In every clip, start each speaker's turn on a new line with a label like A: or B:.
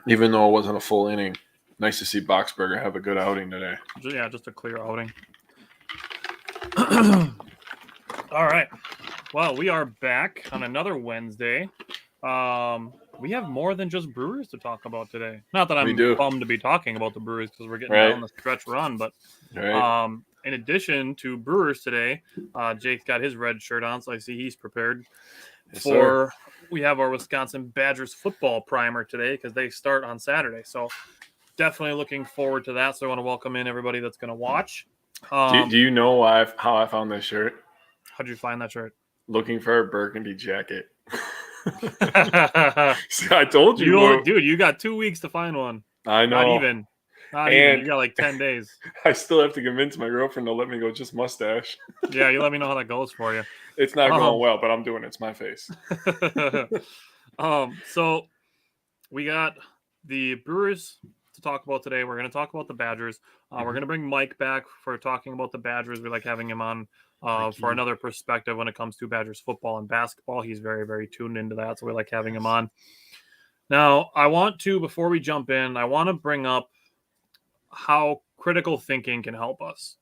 A: even though it wasn't a full inning. Nice to see Boxberger have a good outing today.
B: Yeah, just a clear outing. All right. Well, we are back on another Wednesday. We have more than just Brewers to talk about today. Not that I'm bummed to be talking about the Brewers because we're getting down the stretch run, but in addition to Brewers today, Jake's got his red shirt on, so I see he's prepared we have our Wisconsin Badgers football primer today because they start on Saturday. So definitely looking forward to that. So I want to welcome in everybody that's going to watch.
A: Do you know how I found this shirt?
B: How'd you find that shirt?
A: Looking for a burgundy jacket. See, I told you,
B: dude. You got 2 weeks to find one.
A: I know.
B: Not even. You got like 10 days.
A: I still have to convince my girlfriend to let me go just mustache.
B: Yeah, you let me know how that goes for you.
A: It's not going well, but I'm doing it. It's my face.
B: So we got the Brewers to talk about today. We're going to talk about the Badgers. We're going to bring Mike back for talking about the Badgers. We like having him on for another perspective when it comes to Badgers football and basketball. He's very, very tuned into that, so we like having him on. Now, before we jump in, I want to bring up how critical thinking can help us.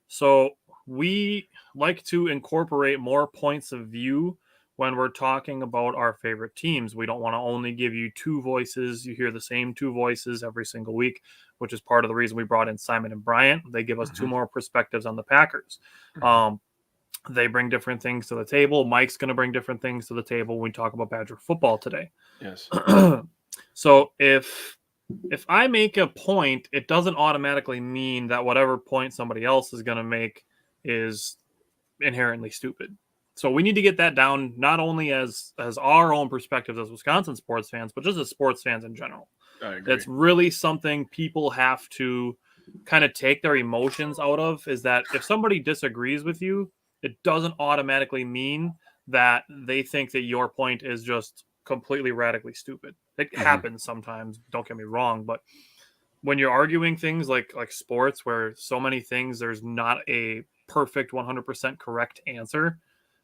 B: So we like to incorporate more points of view when we're talking about our favorite teams. We don't want to only give you two voices. You hear the same two voices every single week, which is part of the reason we brought in Simon and Bryant. They give us two more perspectives on the Packers. They bring different things to the table. Mike's going to bring different things to the table when we talk about Badger football today.
A: Yes.
B: So if I make a point, it doesn't automatically mean that whatever point somebody else is going to make is inherently stupid. So we need to get that down, not only as our own perspectives as Wisconsin sports fans, but just as sports fans in general.
A: I agree.
B: That's really something people have to kind of take their emotions out of, is that if somebody disagrees with you, it doesn't automatically mean that they think that your point is just completely radically stupid. It happens sometimes, don't get me wrong, but when you're arguing things like sports, where so many things, there's not a perfect 100% correct answer,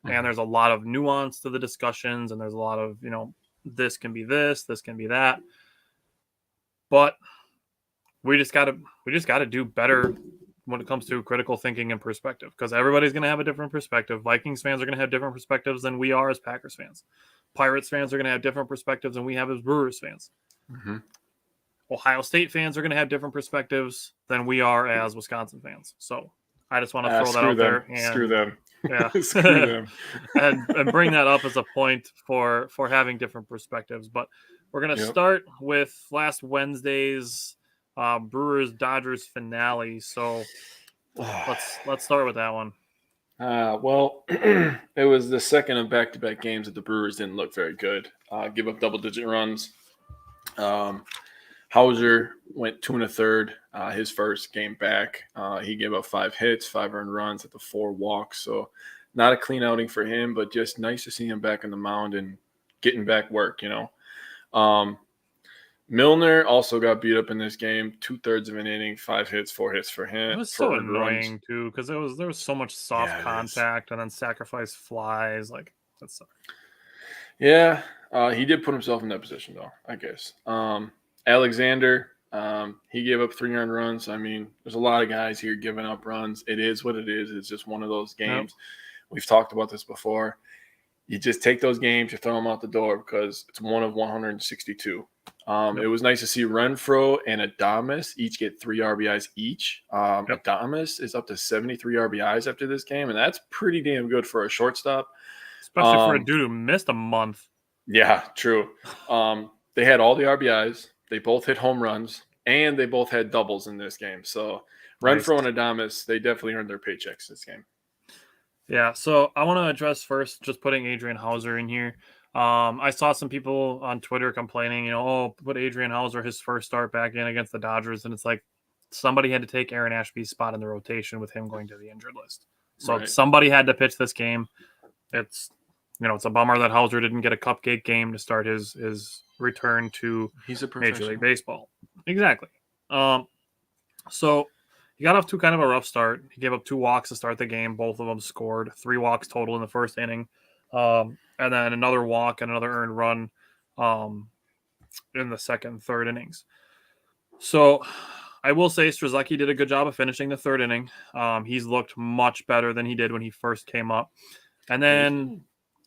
B: and there's a lot of nuance to the discussions, and there's a lot of, this can be this can be that, but we just got to do better when it comes to critical thinking and perspective, because everybody's going to have a different perspective. Vikings fans are going to have different perspectives than we are as Packers fans. Pirates fans are going to have different perspectives than we have as Brewers fans. Ohio State fans are going to have different perspectives than we are as Wisconsin fans. So I just want to throw that out there. And,
A: screw them.
B: Yeah.
A: Screw them.
B: and bring that up as a point for having different perspectives. But we're going to start with last Wednesday's Brewers-Dodgers finale. So let's start with that one.
A: Well, it was the second of back-to-back games that the Brewers didn't look very good. Give up double-digit runs. Hauser went 2 1/3 his first game back. He gave up 5 hits, 5 earned runs at the 4 walks. So not a clean outing for him, but just nice to see him back on the mound and getting back work, Milner also got beat up in this game, 2/3 of an inning, 5 hits, 4 hits for him.
B: It was so annoying too, because there was so much soft contact and then sacrifice flies. Like, that sucked.
A: Yeah, he did put himself in that position though, I guess. Alexander, he gave up 3 earned runs. I mean, there's a lot of guys here giving up runs. It is what it is. It's just one of those games. We've talked about this before. You just take those games, you throw them out the door because it's one of 162. It was nice to see Renfroe and Adames each get 3 RBIs each. Adames is up to 73 RBIs after this game, and that's pretty damn good for a shortstop.
B: Especially for a dude who missed a month.
A: Yeah, true. They had all the RBIs. They both hit home runs, and they both had doubles in this game. So Renfroe and Adames, they definitely earned their paychecks this game.
B: Yeah, so I want to address first just putting Adrian Hauser in here. I saw some people on Twitter complaining, put Adrian Hauser his first start back in against the Dodgers, and it's like somebody had to take Aaron Ashby's spot in the rotation with him going to the injured list. So somebody had to pitch this game. It's a bummer that Hauser didn't get a cupcake game to start his return to Major League Baseball. Exactly. So he got off to kind of a rough start. He gave up 2 walks to start the game. Both of them scored. 3 walks total in the first inning. And then another walk and another earned run in the second and third innings. So I will say Strzelecki did a good job of finishing the third inning. He's looked much better than he did when he first came up. And then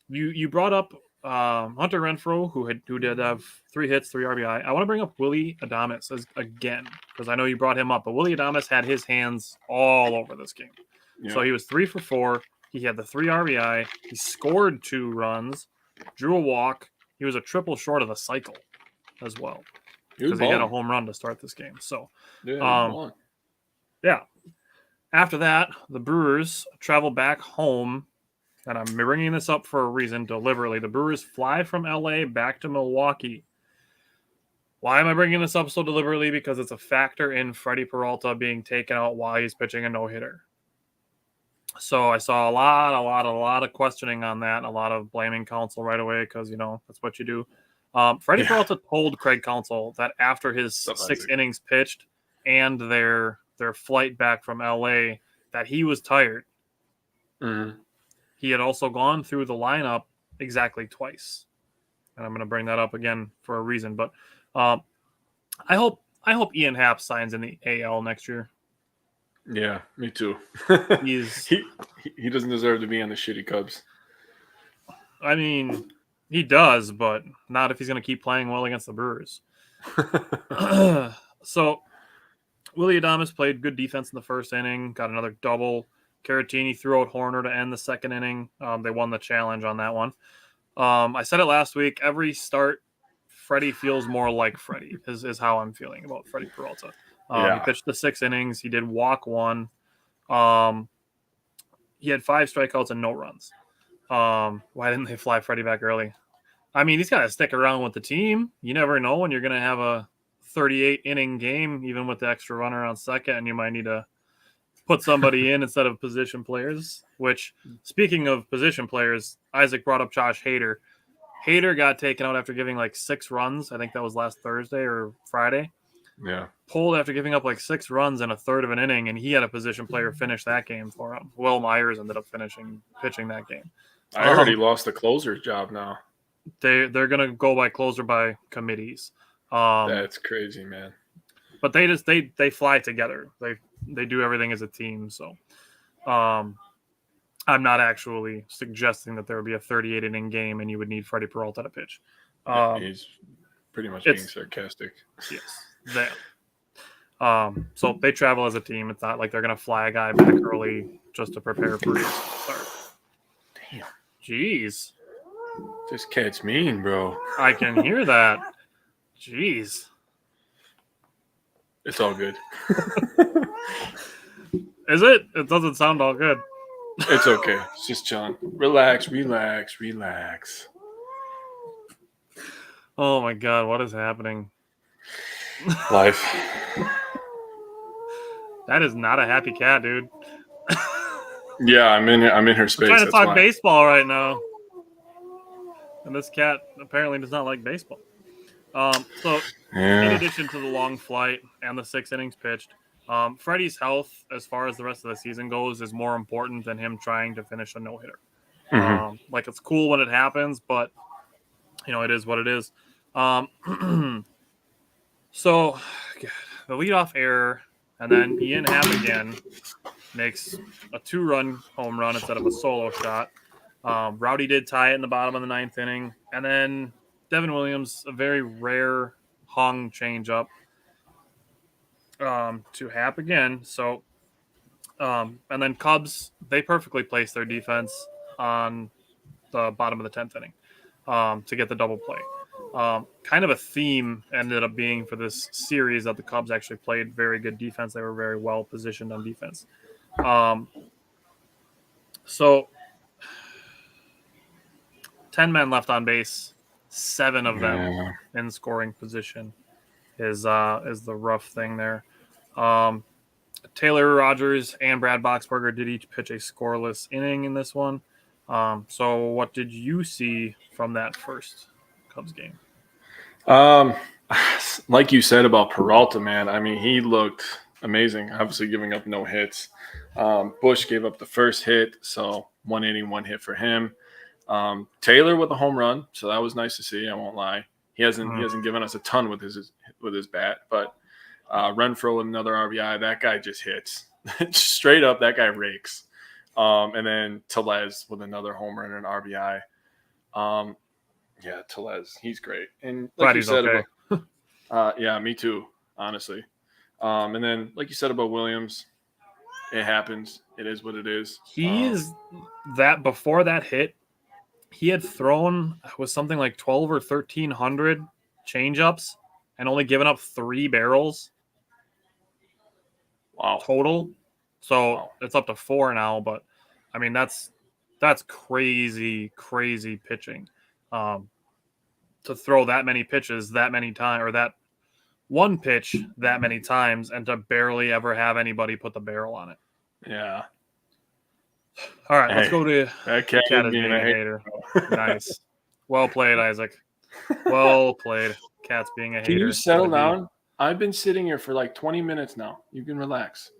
B: you brought up Hunter Renfroe, who did have 3 hits, 3 RBI. I want to bring up Willy Adames again because I know you brought him up, but Willy Adames had his hands all over this game. Yeah. So he was 3 for 4. He had the 3 RBI. He scored 2 runs, drew a walk. He was a triple short of the cycle as well because he had a home run to start this game. So, yeah. After that, the Brewers travel back home. And I'm bringing this up for a reason deliberately. The Brewers fly from LA back to Milwaukee. Why am I bringing this up so deliberately? Because it's a factor in Freddie Peralta being taken out while he's pitching a no-hitter. So I saw a lot of questioning on that, and a lot of blaming Counsell right away because, that's what you do. Freddie Peralta told Craig Counsell that after his 6 innings pitched and their flight back from LA that he was tired.
A: Mm-hmm.
B: He had also gone through the lineup exactly twice. And I'm going to bring that up again for a reason. But I hope Ian Happ signs in the AL next year.
A: Yeah, me too. he doesn't deserve to be on the shitty Cubs.
B: I mean, he does, but not if he's going to keep playing well against the Brewers. So Willy Adames played good defense in the first inning, got another double. Caratini threw out Horner to end the second inning. They won the challenge on that one. I said it last week. Every start, Freddie feels more like Freddie is how I'm feeling about Freddie Peralta. He pitched the 6 innings. He did walk 1. He had 5 strikeouts and no runs. Why didn't they fly Freddie back early? I mean, he's got to stick around with the team. You never know when you're going to have a 38-inning game, even with the extra runner on second, and you might need to put somebody in instead of position players, which, speaking of position players, Isaac brought up Josh Hader. Hader got taken out after giving 6 runs. I think that was last Thursday or Friday.
A: Yeah.
B: Pulled after giving up 6 runs in a third of an inning, and he had a position player finish that game for him. Will Myers ended up pitching that game.
A: I heard he lost the closer's job now.
B: They're going to go by closer by committees.
A: That's crazy, man.
B: But they fly together. They do everything as a team. So I'm not actually suggesting that there would be a 38-inning game and you would need Freddie Peralta to pitch.
A: He's pretty much being sarcastic.
B: Yes. So they travel as a team. It's not like they're going to fly a guy back early just to prepare for his start.
A: Damn.
B: Jeez.
A: This cat's mean, bro.
B: I can hear that. Jeez.
A: It's all good.
B: Is it? It doesn't sound all good.
A: It's okay. It's just chilling. Relax.
B: Oh my God, what is happening?
A: Life.
B: That is not a happy cat, dude.
A: Yeah, I'm in her space.
B: I'm trying to talk baseball right now. And this cat apparently does not like baseball. In addition to the long flight and the 6 innings pitched, Freddie's health, as far as the rest of the season goes, is more important than him trying to finish a no-hitter.
A: Mm-hmm.
B: It's cool when it happens, but it is what it is. So the leadoff error, and then Ian Happ again makes a 2-run home run instead of a solo shot. Rowdy did tie it in the bottom of the 9th inning, and then Devin Williams, a very rare hung changeup to Happ again. So, and then Cubs, they perfectly placed their defense on the bottom of the 10th inning to get the double play. Kind of a theme ended up being for this series that the Cubs actually played very good defense. They were very well positioned on defense. So 10 men left on base, 7 of them in scoring position is the rough thing there. Taylor Rogers and Brad Boxberger did each pitch a scoreless inning in this one. So what did you see from that first Cubs game?
A: Like you said about Peralta, man, I mean, he looked amazing, obviously giving up no hits. Bush gave up the first hit, so 1 inning, 1 hit for him. Taylor with a home run, so that was nice to see, I won't lie. He hasn't given us a ton with his bat, but Renfroe with another RBI. That guy just hits straight up. That guy rakes. And then Tellez with another home run and an RBI. Yeah, Tellez, he's great. And like
B: Glad
A: you
B: he's
A: said
B: okay.
A: about, yeah, me too, honestly. And then like you said about Williams, it happens. It is what it is.
B: He is that before that hit, he had thrown was something like 12 or 1300 changeups and only given up 3 barrels
A: Wow.
B: total. So
A: Wow.
B: it's up to 4 now, but I mean that's crazy pitching. To throw that many pitches that many times, or that one pitch that many times, and to barely ever have anybody put the barrel on it.
A: Yeah.
B: All right, let's go to
A: that cat
B: Cat
A: is
B: is being a hater.
A: hater.
B: Nice. Well played, Isaac. Well played. Cat's being a hater.
A: Can you settle down? I've been sitting here for like 20 minutes now. You can relax.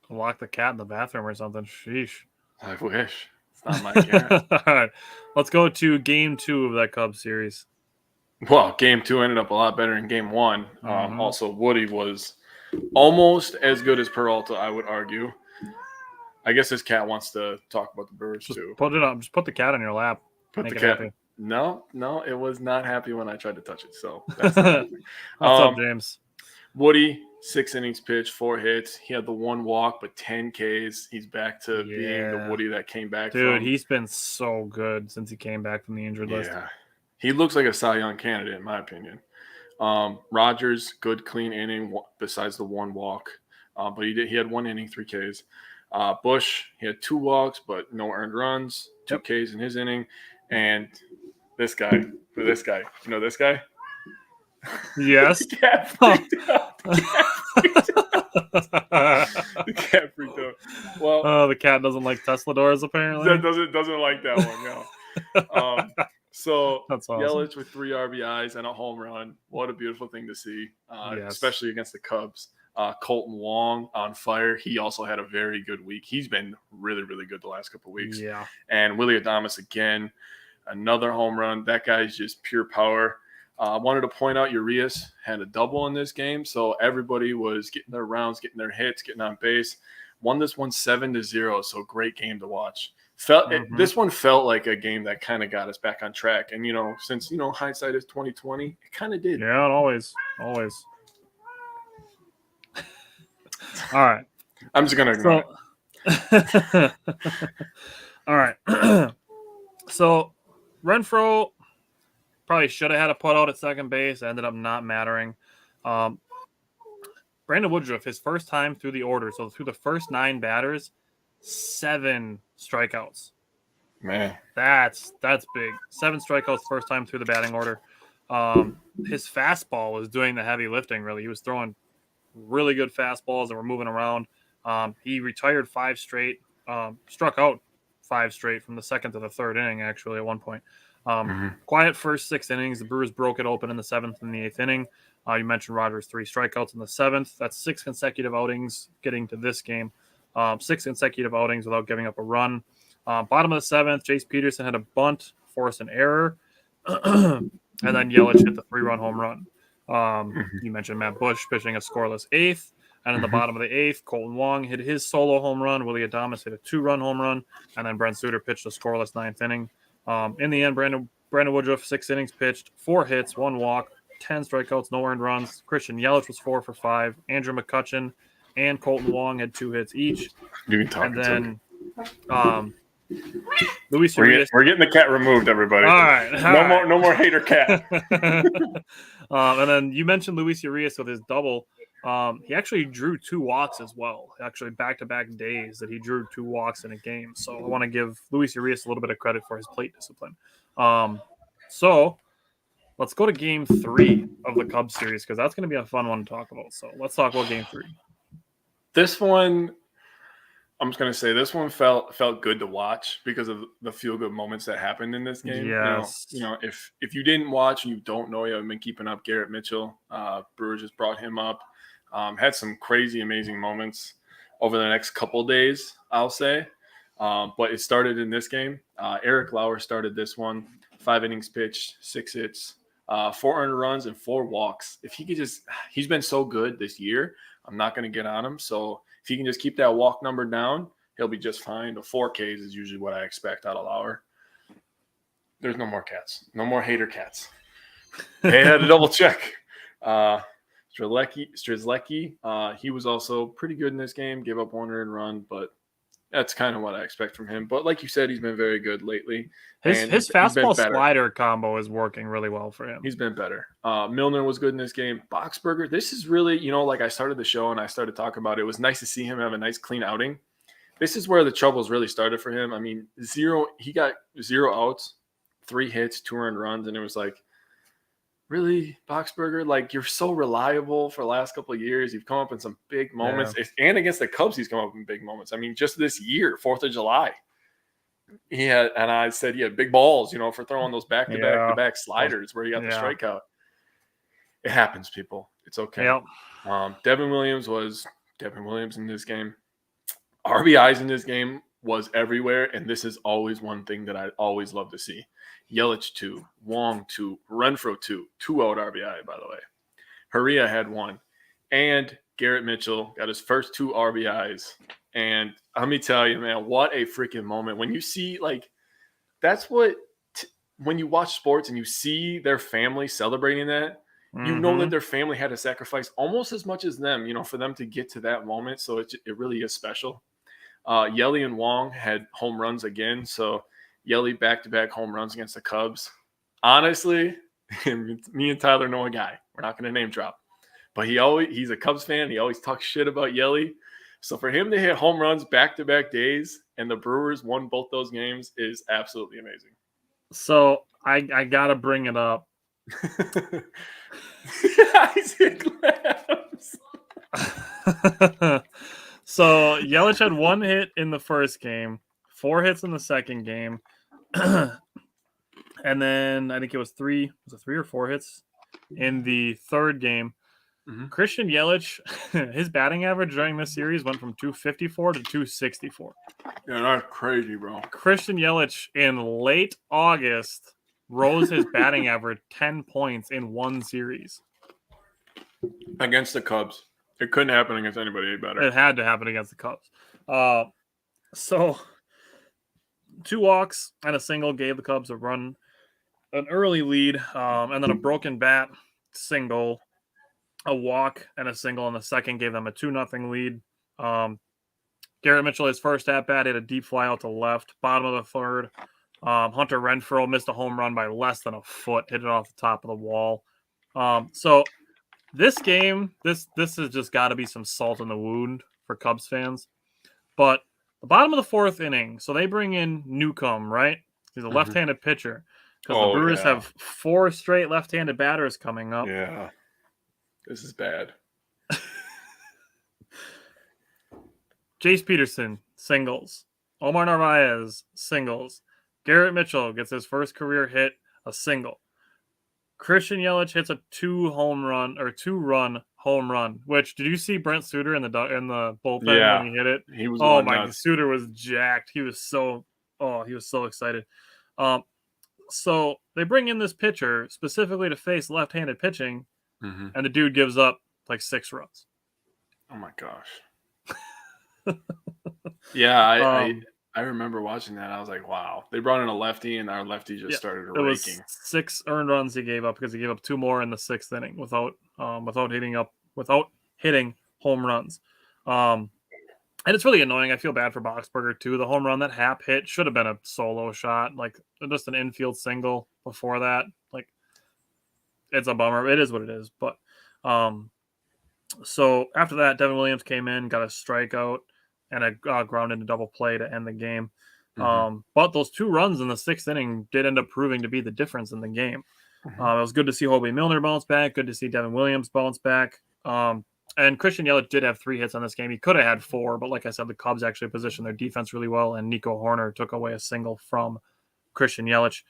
B: Lock the cat in the bathroom or something. Sheesh.
A: I wish. It's not my care.
B: All right. Let's go to game 2 of that Cubs series.
A: Well, game 2 ended up a lot better than game 1.
B: Mhm.
A: Also, Woody was almost as good as Peralta, I would argue. I guess this cat wants to talk about the Brewers too.
B: Put it up. Just put the cat on your lap.
A: Put
B: Make
A: the
B: it
A: cat.
B: happy.
A: No, it was not happy when I tried to touch it. So that's not happening.
B: What's up, James?
A: Woody, 6 innings pitched, 4 hits. He had the 1 walk, but 10 Ks. He's back to being the Woody that came back.
B: Dude, he's been so good since he came back from the injured list.
A: Yeah, he looks like a Cy Young candidate, in my opinion. Rogers, good clean inning besides the 1 walk, but he had 1 inning, 3 Ks. Bush, he had 2 walks, but no earned runs, 2 Ks in his inning. And this guy, you know this guy?
B: Yes.
A: The cat freaked out. The cat freaked out. Well,
B: the cat doesn't like Tesla doors, apparently.
A: That doesn't like that one, no. So
B: that's awesome.
A: Yelich with 3 RBIs and a home run. What a beautiful thing to see, especially against the Cubs. Colton Wong on fire. He also had a very good week. He's been really, really good the last couple of weeks.
B: Yeah.
A: And Willie Adames again, another home run. That guy's just pure power. I wanted to point out Urias had a double in this game, so everybody was getting their rounds, getting their hits, getting on base. Won this one 7-0, so great game to watch. This one felt like a game that kind of got us back on track. And, since, hindsight is 2020, it kind of did.
B: Yeah, always. All right.
A: I'm just going to ignore
B: it. All right. So, Renfroe probably should have had a putout at second base. Ended up not mattering. Brandon Woodruff, his first time through the order, so through the first 9 batters, 7 strikeouts.
A: Man,
B: that's big. 7 strikeouts first time through the batting order. His fastball was doing the heavy lifting, really. He was throwing really good fastballs that were moving around. He retired 5 straight, struck out 5 straight from the second to the third inning, actually, at one point. Quiet first 6 innings. The Brewers broke it open in the 7th and the 8th inning. You mentioned Rogers' 3 strikeouts in the 7th. That's 6 consecutive outings getting to this game. 6 consecutive outings without giving up a run. Bottom of the 7th, Jace Peterson had a bunt, forced an error, and then Yelich hit the 3-run home run. You mentioned Matt Bush pitching a scoreless 8th. And in the bottom of the 8th, Colton Wong hit his solo home run. Willie Adames hit a 2-run home run. And then Brent Suter pitched a scoreless 9th inning. In the end, Brandon Woodruff, 6 innings pitched, 4 hits, 1 walk, 10 strikeouts, no earned runs. Christian Yelich was 4 for 5. Andrew McCutchen and Colton Wong had 2 hits each.
A: You can talk.
B: And then Luis Urias.
A: We're getting the cat removed, everybody.
B: All right.
A: No more hater cat.
B: And then you mentioned Luis Urias with his double. He actually drew 2 walks as well. Actually, back-to-back days that he drew 2 walks in a game. So I want to give Luis Urias a little bit of credit for his plate discipline. So let's go to game 3 of the Cubs series because that's going to be a fun one to talk about. So let's talk about game 3.
A: This one, I'm just going to say this one felt good to watch because of the feel-good moments that happened in this game.
B: Yes.
A: If you didn't watch and you don't know, you haven't been keeping up Garrett Mitchell. Brewers just brought him up. Had some crazy, amazing moments over the next couple days, I'll say. But it started in this game. Eric Lauer started this one. 5 innings pitched, 6 hits, 4 earned runs and 4 walks. If he could he's been so good this year. I'm not going to get on him. So if he can just keep that walk number down, he'll be just fine. The 4 Ks is usually what I expect out of Lauer. There's no more cats. No more hater cats. They had to double check. Strzelecki, he was also pretty good in this game. Gave up 1 earned run, but that's kind of what I expect from him. But like you said, he's been very good lately.
B: His fastball slider combo is working really well for him.
A: He's been better. Milner was good in this game. Boxberger, this is really, like I started the show and I started talking about it. It was nice to see him have a nice clean outing. This is where the troubles really started for him. I mean, he got 0 outs, 3 hits, 2 earned runs, and it was like, really, Boxberger? Like, you're so reliable for the last couple of years. You've come up in some big moments. Yeah. And against the Cubs, he's come up in big moments. I mean, just this year, 4th of July, I said he had big balls, for throwing those back-to-back sliders where he got the strikeout. It happens, people. It's okay.
B: Yep.
A: Devin Williams was Devin Williams in this game. RBIs in this game was everywhere, and this is always one thing that I always love to see. Yelich 2, Wong 2, Renfroe 2 out RBI, by the way. Haria had 1. And Garrett Mitchell got his first 2 RBIs. And let me tell you, man, what a freaking moment. When you see, that's what, when you watch sports and you see their family celebrating that, you know that their family had to sacrifice almost as much as them, for them to get to that moment. So it really is special. Yelly and Wong had home runs again. So Yelly back-to-back home runs against the Cubs. Honestly, me and Tyler know a guy. We're not going to name drop. But he's a Cubs fan. He always talks shit about Yelly. So for him to hit home runs back-to-back days and the Brewers won both those games is absolutely amazing.
B: So I got to bring it up.
A: Isaac laughs.
B: So Yelich had 1 hit in the first game, 4 hits in the second game. And then I think it was 3 or 4 hits in the third game. Christian Yelich, his batting average during this series went from 254 to 264.
A: Yeah, that's crazy, bro.
B: Christian Yelich in late August rose his batting average 10 points in one series.
A: Against the Cubs. It couldn't happen against anybody better.
B: It had to happen against the Cubs. So 2 walks and a single gave the Cubs an early lead, and then a broken bat single, a walk, and a single in the second gave them a 2-0 lead. Garrett Mitchell, his first at-bat, hit a deep fly out to left, bottom of the third. Hunter Renfroe missed a home run by less than a foot, hit it off the top of the wall. So this game, this has just got to be some salt in the wound for Cubs fans. But the bottom of the 4th inning, so they bring in Newcomb, right? He's a left-handed pitcher. Because the Brewers have 4 straight left-handed batters coming up.
A: Yeah. This is bad.
B: Jace Peterson, singles. Omar Narvaez, singles. Garrett Mitchell gets his first career hit, a single. Christian Yelich hits a 2-run home run. Which, did you see Brent Suter in the bullpen when he hit it?
A: He was
B: nuts. Suter was jacked. He was so excited. So they bring in this pitcher specifically to face left-handed pitching, and the dude gives up 6 runs.
A: Oh my gosh. Yeah, I remember watching that. I was like, wow. They brought in a lefty, and our lefty just started raking.
B: It was 6 earned runs he gave up because he gave up 2 more in the 6th inning without hitting home runs. And it's really annoying. I feel bad for Boxberger too. The home run that Happ hit should have been a solo shot, just an infield single before that. It's a bummer. It is what it is. But so after that, Devin Williams came in, got a strikeout and a ground into double play to end the game. But those 2 runs in the 6th inning did end up proving to be the difference in the game. It was good to see Hoby Milner bounce back. Good to see Devin Williams bounce back. And Christian Yelich did have 3 hits on this game. He could have had 4, but like I said, the Cubs actually positioned their defense really well, and Nico Horner took away a single from Christian Yelich.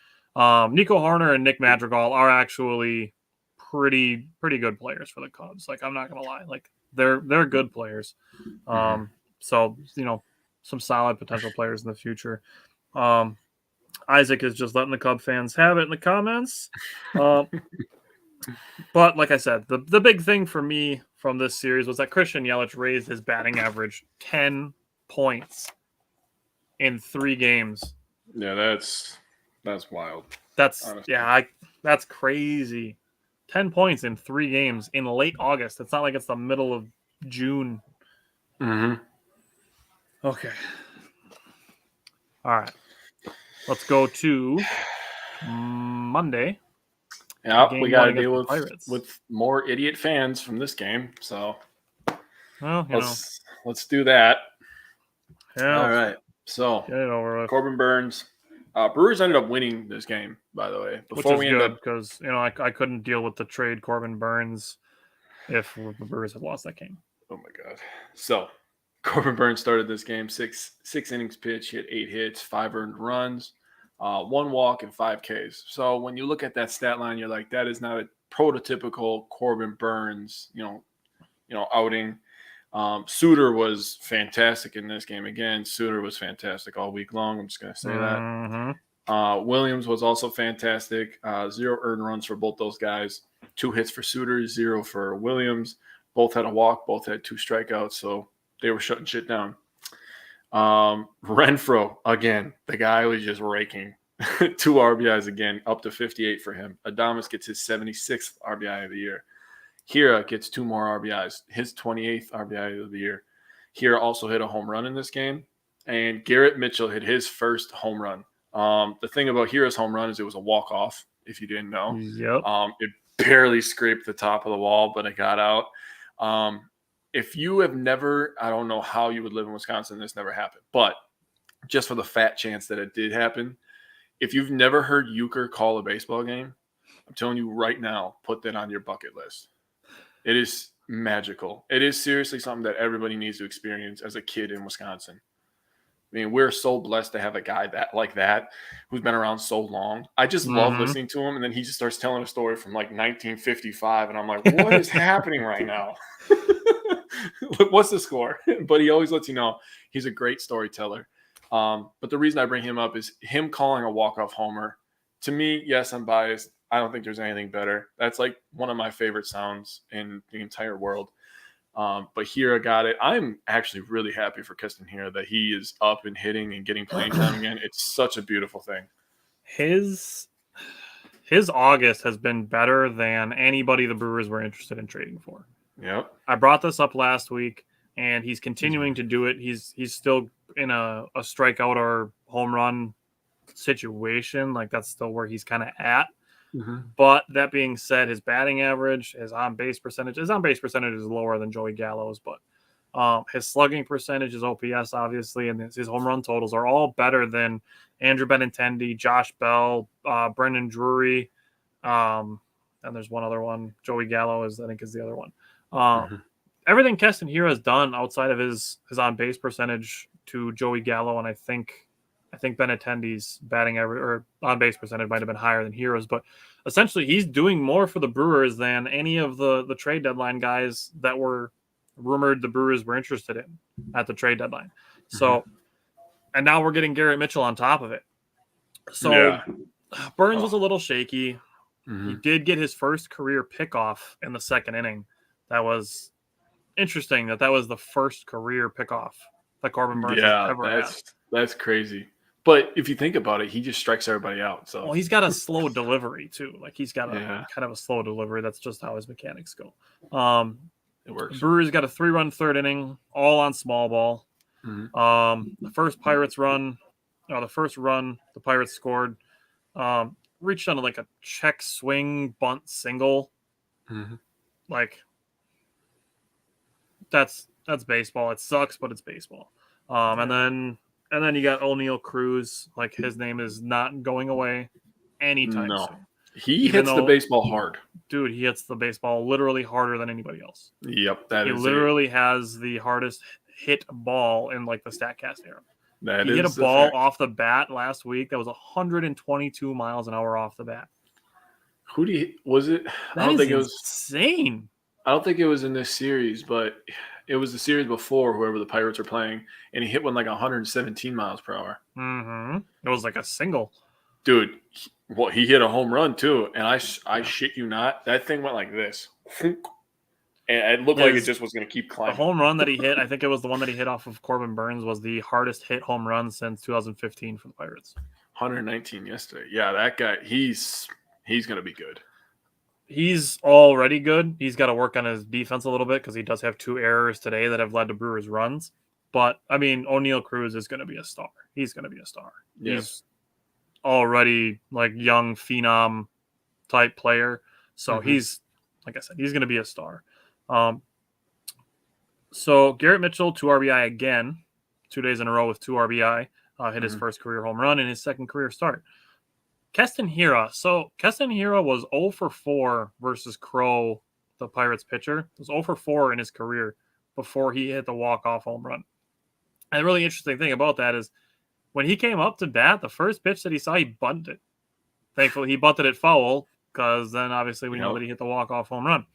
B: Nico Horner and Nick Madrigal are actually pretty good players for the Cubs. I'm not gonna lie, they're good players. So some solid potential players in the future. Isaac is just letting the Cub fans have it in the comments. But like I said, the big thing for me from this series was that Christian Yelich raised his batting average 10 points in 3 games.
A: Yeah, that's wild.
B: That's
A: Honestly.
B: that's crazy. 10 points in 3 games in late August. It's not like it's the middle of June.
A: Mm-hmm.
B: Okay. All right. Let's go to Monday.
A: Yeah,
B: Game
A: we got
B: one
A: to
B: against
A: deal
B: the Pirates.
A: with more idiot fans from this game. So
B: Well,
A: let's do that.
B: yeah.
A: All right. So
B: Get it over with.
A: Corbin Burns. Brewers ended up winning this game, by the way.
B: Which is good because I couldn't deal with the trade Corbin Burns if the Brewers had lost that game.
A: Oh my god! So Corbin Burns started this game six innings pitched. He had 8 hits, 5 earned runs, 1 walk, and 5 Ks. So when you look at that stat line, you're like, that is not a prototypical Corbin Burns, outing. Suter was fantastic in this game. Again, Suter was fantastic all week long. I'm just going to say that. Williams was also fantastic. 0 earned runs for both those guys. 2 hits for Suter, 0 for Williams. Both had a walk. Both had 2 strikeouts. So they were shutting shit down. Renfroe, again, the guy was just raking. 2 RBIs again, up to 58 for him. Adames gets his 76th RBI of the year. Hira gets 2 more RBIs, his 28th RBI of the year. Hira also hit a home run in this game, and Garrett Mitchell hit his first home run. The thing about Hira's home run is it was a walk-off, if you didn't know.
B: Yep.
A: It barely scraped the top of the wall, but it got out. If you have never, I don't know how you would live in Wisconsin, this never happened, but just for the fat chance that it did happen, if you've never heard Euchre call a baseball game, I'm telling you right now, put that on your bucket list. It is magical. It is seriously something that everybody needs to experience as a kid in Wisconsin. I mean, we're so blessed to have a guy like that who's been around so long. I just love listening to him, and then he just starts telling a story from like 1955, and I'm like, what is happening right now? What's the score? But he always lets you know he's a great storyteller. But the reason I bring him up is him calling a walk-off homer. To me, yes, I'm biased. I don't think there's anything better. That's like one of my favorite sounds in the entire world. But Hira got it. I'm actually really happy for Keston Hira that he is up and hitting and getting playing time again. It's such a beautiful thing.
B: His August has been better than anybody the Brewers were interested in trading for.
A: Yep.
B: I brought this up last week, and he's continuing to do it. He's still in a strikeout or home run situation. Like, that's still where he's kind of at. But that being said, his batting average, his on-base percentage is lower than Joey Gallo's, but his slugging percentage, his OPS, obviously, and his home run totals are all better than Andrew Benintendi, Josh Bell, Brendan Drury, and there's one other one. Joey Gallo is the other one. Everything Keston Hira has done outside of his on-base percentage to Joey Gallo, and I think Benintendi's batting average or on-base percentage might have been higher than Hira's, but essentially he's doing more for the Brewers than any of the trade deadline guys that were rumored the Brewers were interested in at the trade deadline. So, and now we're getting Garrett Mitchell on top of it. So Burns was a little shaky. He did get his first career pickoff in the 2nd inning. That was interesting that was the first career pickoff that Corbin Burns has ever had.
A: That's crazy. But if you think about it, he just strikes everybody out. So
B: well, he's got a slow delivery too. Like, he's got a kind of a slow delivery. That's just how his mechanics go.
A: It works.
B: Brewers got a 3-run 3rd inning, all on small ball. The first run the Pirates scored, reached on like a check swing bunt single. Like, that's baseball. It sucks, but it's baseball. And then you got O'Neal Cruz. Like, his name is not going away anytime soon.
A: He hits the baseball hard.
B: Dude, he hits the baseball literally harder than anybody else.
A: Yep,
B: he literally has the hardest hit ball in like the StatCast era. He hit a ball off the bat last week that was 122 miles an hour off the bat.
A: Was it? I don't think it was
B: insane.
A: I don't think it was in this series, but it was the series before, whoever the Pirates are playing, and he hit one like 117 miles per hour.
B: It was like a single.
A: Dude, he hit a home run too, and I shit you not, that thing went like this, and it looked like it just was going to keep
B: The
A: climbing.
B: home run that he hit, I think it was the one that he hit off of Corbin Burns, was the hardest hit home run since 2015 for the Pirates.
A: 119 yesterday. Yeah, that guy, he's going to be good.
B: He's already good. He's got to work on his defense a little bit because he does have 2 errors today that have led to Brewers runs. But, I mean, O'Neal Cruz is going to be a star. He's going to be a star.
A: Yeah.
B: He's already, like, young phenom type player. So he's, like I said, he's going to be a star. So Garrett Mitchell, 2 RBI again, 2 days in a row with 2 RBI. Hit his first career home run and his second career start. Keston Hiura. So Keston Hiura was 0 for 4 versus Crow, the Pirates pitcher. He was 0 for 4 in his career before he hit the walk-off home run. And the really interesting thing about that is when he came up to bat, the first pitch that he saw, he bunted it. Thankfully, he bunted it foul because then obviously we know that he hit the walk-off home run.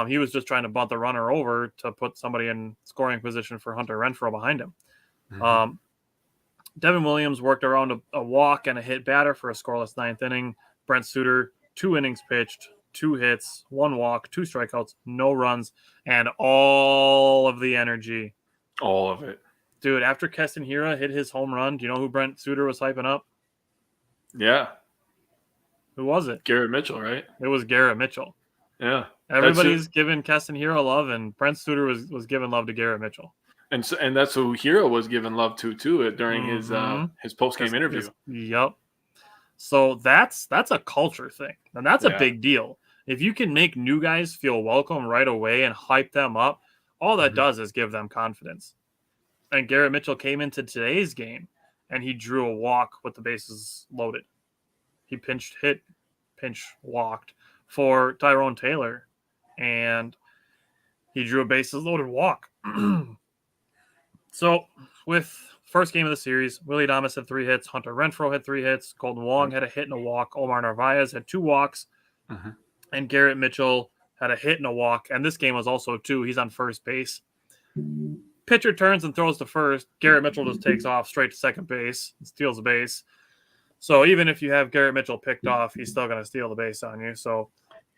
B: He was just trying to bunt the runner over to put somebody in scoring position for Hunter Renfroe behind him. Devin Williams worked around a walk and a hit batter for a scoreless 9th inning. Brent Suter, 2 innings pitched, 2 hits, 1 walk, 2 strikeouts, no runs, and all of the energy.
A: All of it.
B: Dude, after Keston Hiura hit his home run, do you know who Brent Suter was hyping up?
A: Yeah.
B: Who was it?
A: Garrett Mitchell, right?
B: It was Garrett Mitchell.
A: Yeah.
B: Everybody's giving Keston Hiura love, and Brent Suter was giving love to Garrett Mitchell.
A: And that's who Hero was giving love to too during his post-game interview.
B: Yep. So that's a culture thing, and that's a big deal. If you can make new guys feel welcome right away and hype them up, all that does is give them confidence. And Garrett Mitchell came into today's game, and he drew a walk with the bases loaded. He pinch walked for Tyrone Taylor, and he drew a bases loaded walk. So, with first game of the series, Willie Adames had 3 hits, Hunter Renfroe had 3 hits, Colton Wong had a hit and a walk, Omar Narvaez had 2 walks, and Garrett Mitchell had a hit and a walk, and this game was also 2. He's on first base. Pitcher turns and throws to first. Garrett Mitchell just takes off straight to second base and steals the base. So, even if you have Garrett Mitchell picked off, he's still going to steal the base on you, so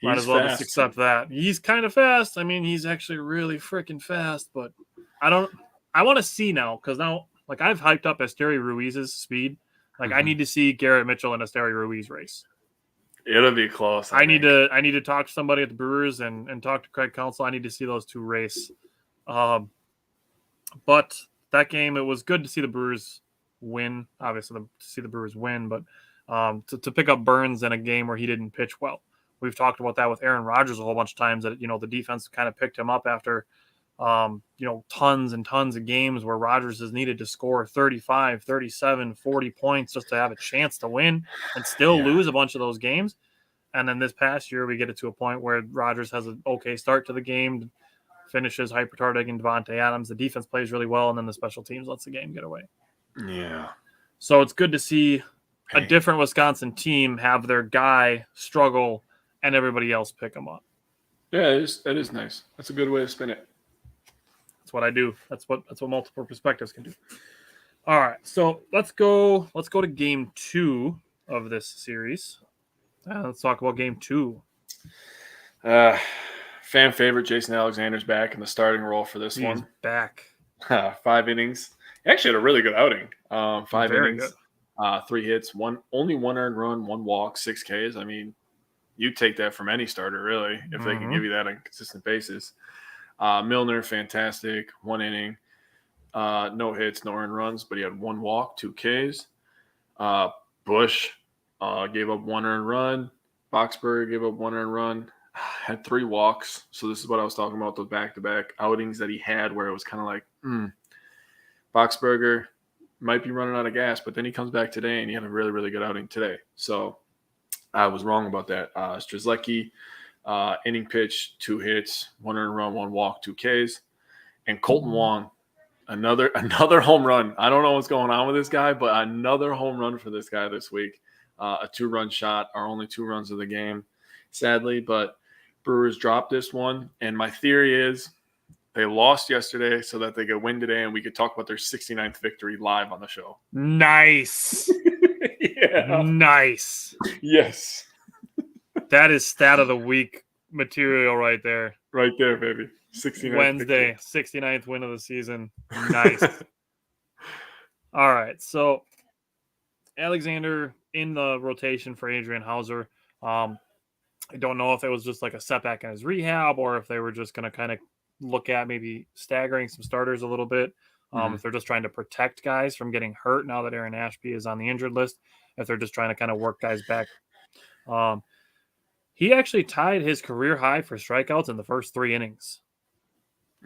B: might as well just accept that. He's kind of fast. I mean, he's actually really freaking fast, but I want to see now, because now, like, I've hyped up Esteury Ruiz's speed. Like, I need to see Garrett Mitchell and Esteury Ruiz race.
A: It'll be close.
B: I need to talk to somebody at the Brewers and talk to Craig Counsell. I need to see those 2 race. But that game, it was good to see the Brewers win. Obviously, to see the Brewers win, but to pick up Burns in a game where he didn't pitch well. We've talked about that with Aaron Rodgers a whole bunch of times, that, the defense kind of picked him up after tons and tons of games where Rodgers has needed to score 35, 37, 40 points just to have a chance to win and still lose a bunch of those games. And then this past year, we get it to a point where Rodgers has an okay start to the game, finishes Hyper-Tardig and Devontae Adams. The defense plays really well, and then the special teams lets the game get away.
A: Yeah.
B: So it's good to see a different Wisconsin team have their guy struggle and everybody else pick him up.
A: Yeah, that is nice. That's a good way to spin it.
B: That's what I do. That's what multiple perspectives can do. All right, so let's go to game 2 of this series. Let's talk about game 2.
A: Fan favorite Jason Alexander's back in the starting role for this one.
B: Back.
A: 5 innings. He actually had a really good outing. 5
B: Very
A: innings, 3 hits, only 1 earned run, 1 walk, 6 Ks. I mean, you take that from any starter, really, if they can give you that on a consistent basis. Milner, fantastic, 1 inning, no hits, no earned runs, but he had 1 walk, 2 Ks. Bush gave up 1 earned run. Boxberger gave up 1 earned run, had 3 walks. So this is what I was talking about, those back-to-back outings that he had where it was kind of like, Boxberger might be running out of gas, but then he comes back today and he had a really, really good outing today. So I was wrong about that. Strzelecki, inning pitch, 2 hits, 1 earned run, 1 walk, 2 Ks. And Colton Wong, another home run. I don't know what's going on with this guy, but another home run for this guy this week. A 2-run shot, our only 2 runs of the game, sadly. But Brewers dropped this one. And my theory is they lost yesterday so that they could win today and we could talk about their 69th victory live on the show.
B: Nice.
A: Yeah.
B: Nice.
A: Yes.
B: That is stat of the week material right there.
A: Right there, baby. 69th
B: Wednesday, 69th win of the season. Nice. All right. So Alexander in the rotation for Adrian Hauser. I don't know if it was just like a setback in his rehab or if they were just going to kind of look at maybe staggering some starters a little bit. If they're just trying to protect guys from getting hurt now that Aaron Ashby is on the injured list, if they're just trying to kind of work guys back. He actually tied his career high for strikeouts in the first 3 innings.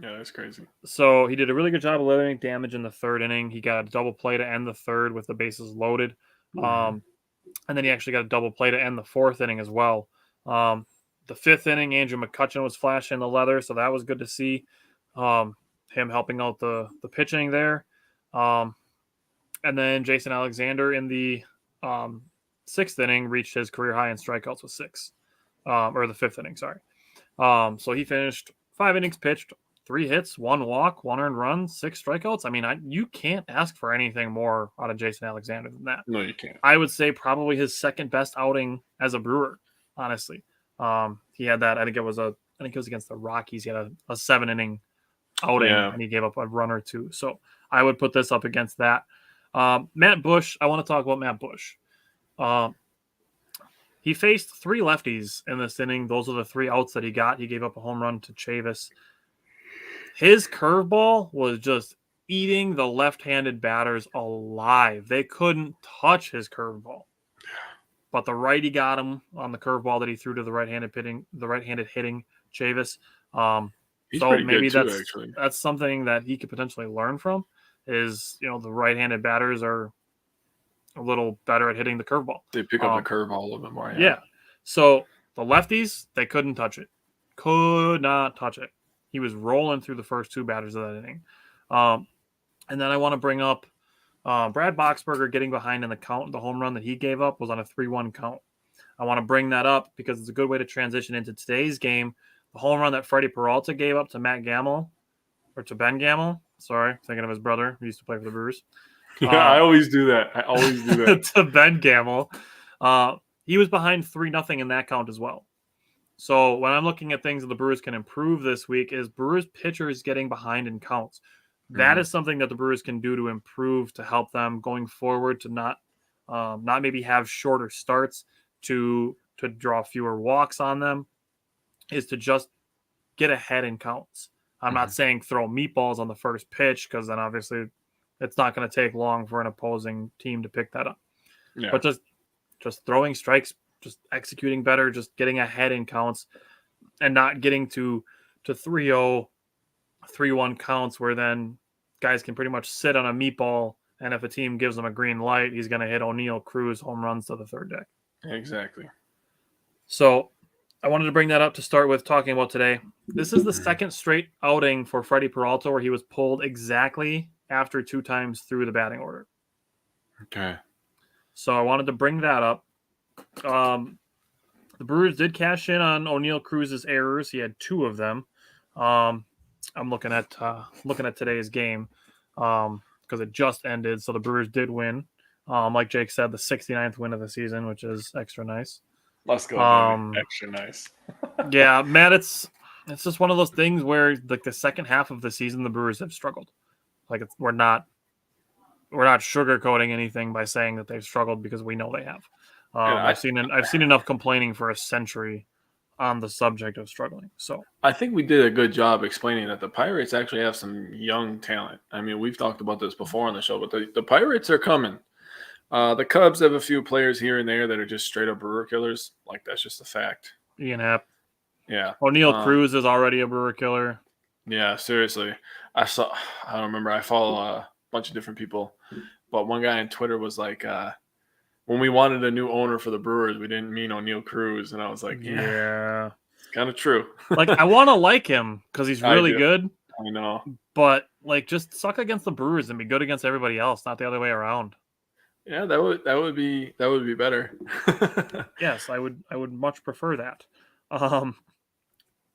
A: Yeah, that's crazy.
B: So he did a really good job of limiting damage in the 3rd inning. He got a double play to end the 3rd with the bases loaded. And then he actually got a double play to end the 4th inning as well. The 5th inning, Andrew McCutchen was flashing the leather, so that was good to see. Him helping out the pitching there. And then Jason Alexander in the 6th inning reached his career high in strikeouts with 6. Or the 5th inning, sorry. So he finished 5 innings pitched, 3 hits, 1 walk, 1 earned run, 6 strikeouts. I mean, you can't ask for anything more out of Jason Alexander than that.
A: No, you can't.
B: I would say probably his 2nd best outing as a Brewer, honestly. He had that. I think it was against the Rockies. He had a 7-inning outing, and he gave up a run or 2. So I would put this up against that. Matt Bush. I want to talk about Matt Bush. He faced 3 lefties in this inning. Those are the 3 outs that he got. He gave up a home run to Chavis. His curveball was just eating the left-handed batters alive. They couldn't touch his curveball. But the righty got him on the curveball that he threw to the right-handed hitting Chavis.
A: He's
B: so
A: pretty
B: maybe
A: good too, actually.
B: That's something that he could potentially learn from. Is the right-handed batters are a little better at hitting the curveball.
A: They pick up the curveball a little bit more.
B: Yeah. So the lefties, they couldn't touch it. Could not touch it. He was rolling through the first 2 batters of that inning. And then I want to bring up Brad Boxberger getting behind in the count. The home run that he gave up was on a 3-1 count. I want to bring that up because it's a good way to transition into today's game. The home run that Freddie Peralta gave up to Ben Gamel. Sorry, thinking of his brother who used to play for the Brewers.
A: Yeah, I always do that.
B: To Ben Gamel. He was behind 3-0 in that count as well. So when I'm looking at things that the Brewers can improve this week is Brewers pitchers getting behind in counts. That is something that the Brewers can do to improve, to help them going forward, to not maybe have shorter starts, to draw fewer walks on them, is to just get ahead in counts. I'm not saying throw meatballs on the first pitch, because then obviously it's not going to take long for an opposing team to pick that up. Yeah. But just throwing strikes, just executing better, just getting ahead in counts, and not getting to 3-0, 3-1 counts where then guys can pretty much sit on a meatball, and if a team gives them a green light, he's going to hit O'Neill Cruz home runs to the 3rd deck.
A: Exactly.
B: So I wanted to bring that up to start with talking about today. This is the 2nd straight outing for Freddie Peralta where he was pulled exactly after 2 times through the batting order.
A: Okay.
B: So I wanted to bring that up. The Brewers did cash in on O'Neill Cruz's errors. He had 2 of them. I'm looking at today's game because it just ended. So the Brewers did win. Like Jake said, the 69th win of the season, which is extra nice.
A: Let's go, baby. Extra nice.
B: Yeah, Matt, it's just one of those things where like the second half of the season, the Brewers have struggled. Like we're not sugarcoating anything by saying that they've struggled, because we know they have. I've seen enough complaining for a century on the subject of struggling. So
A: I think we did a good job explaining that the Pirates actually have some young talent. I mean, we've talked about this before on the show, but the Pirates are coming. The Cubs have a few players here and there that are just straight up Brewer killers. Like, that's just a fact.
B: Ian Happ.
A: Yeah.
B: O'Neill Cruz is already a Brewer killer.
A: Yeah, seriously. I don't remember. I follow a bunch of different people, but one guy on Twitter was like, when we wanted a new owner for the Brewers, we didn't mean O'Neill Cruz. And I was like, yeah. It's kind of true.
B: Like, I want to like him because he's really good.
A: I know.
B: But, like, just suck against the Brewers and be good against everybody else, not the other way around.
A: Yeah, that would be better.
B: Yes, I would much prefer that.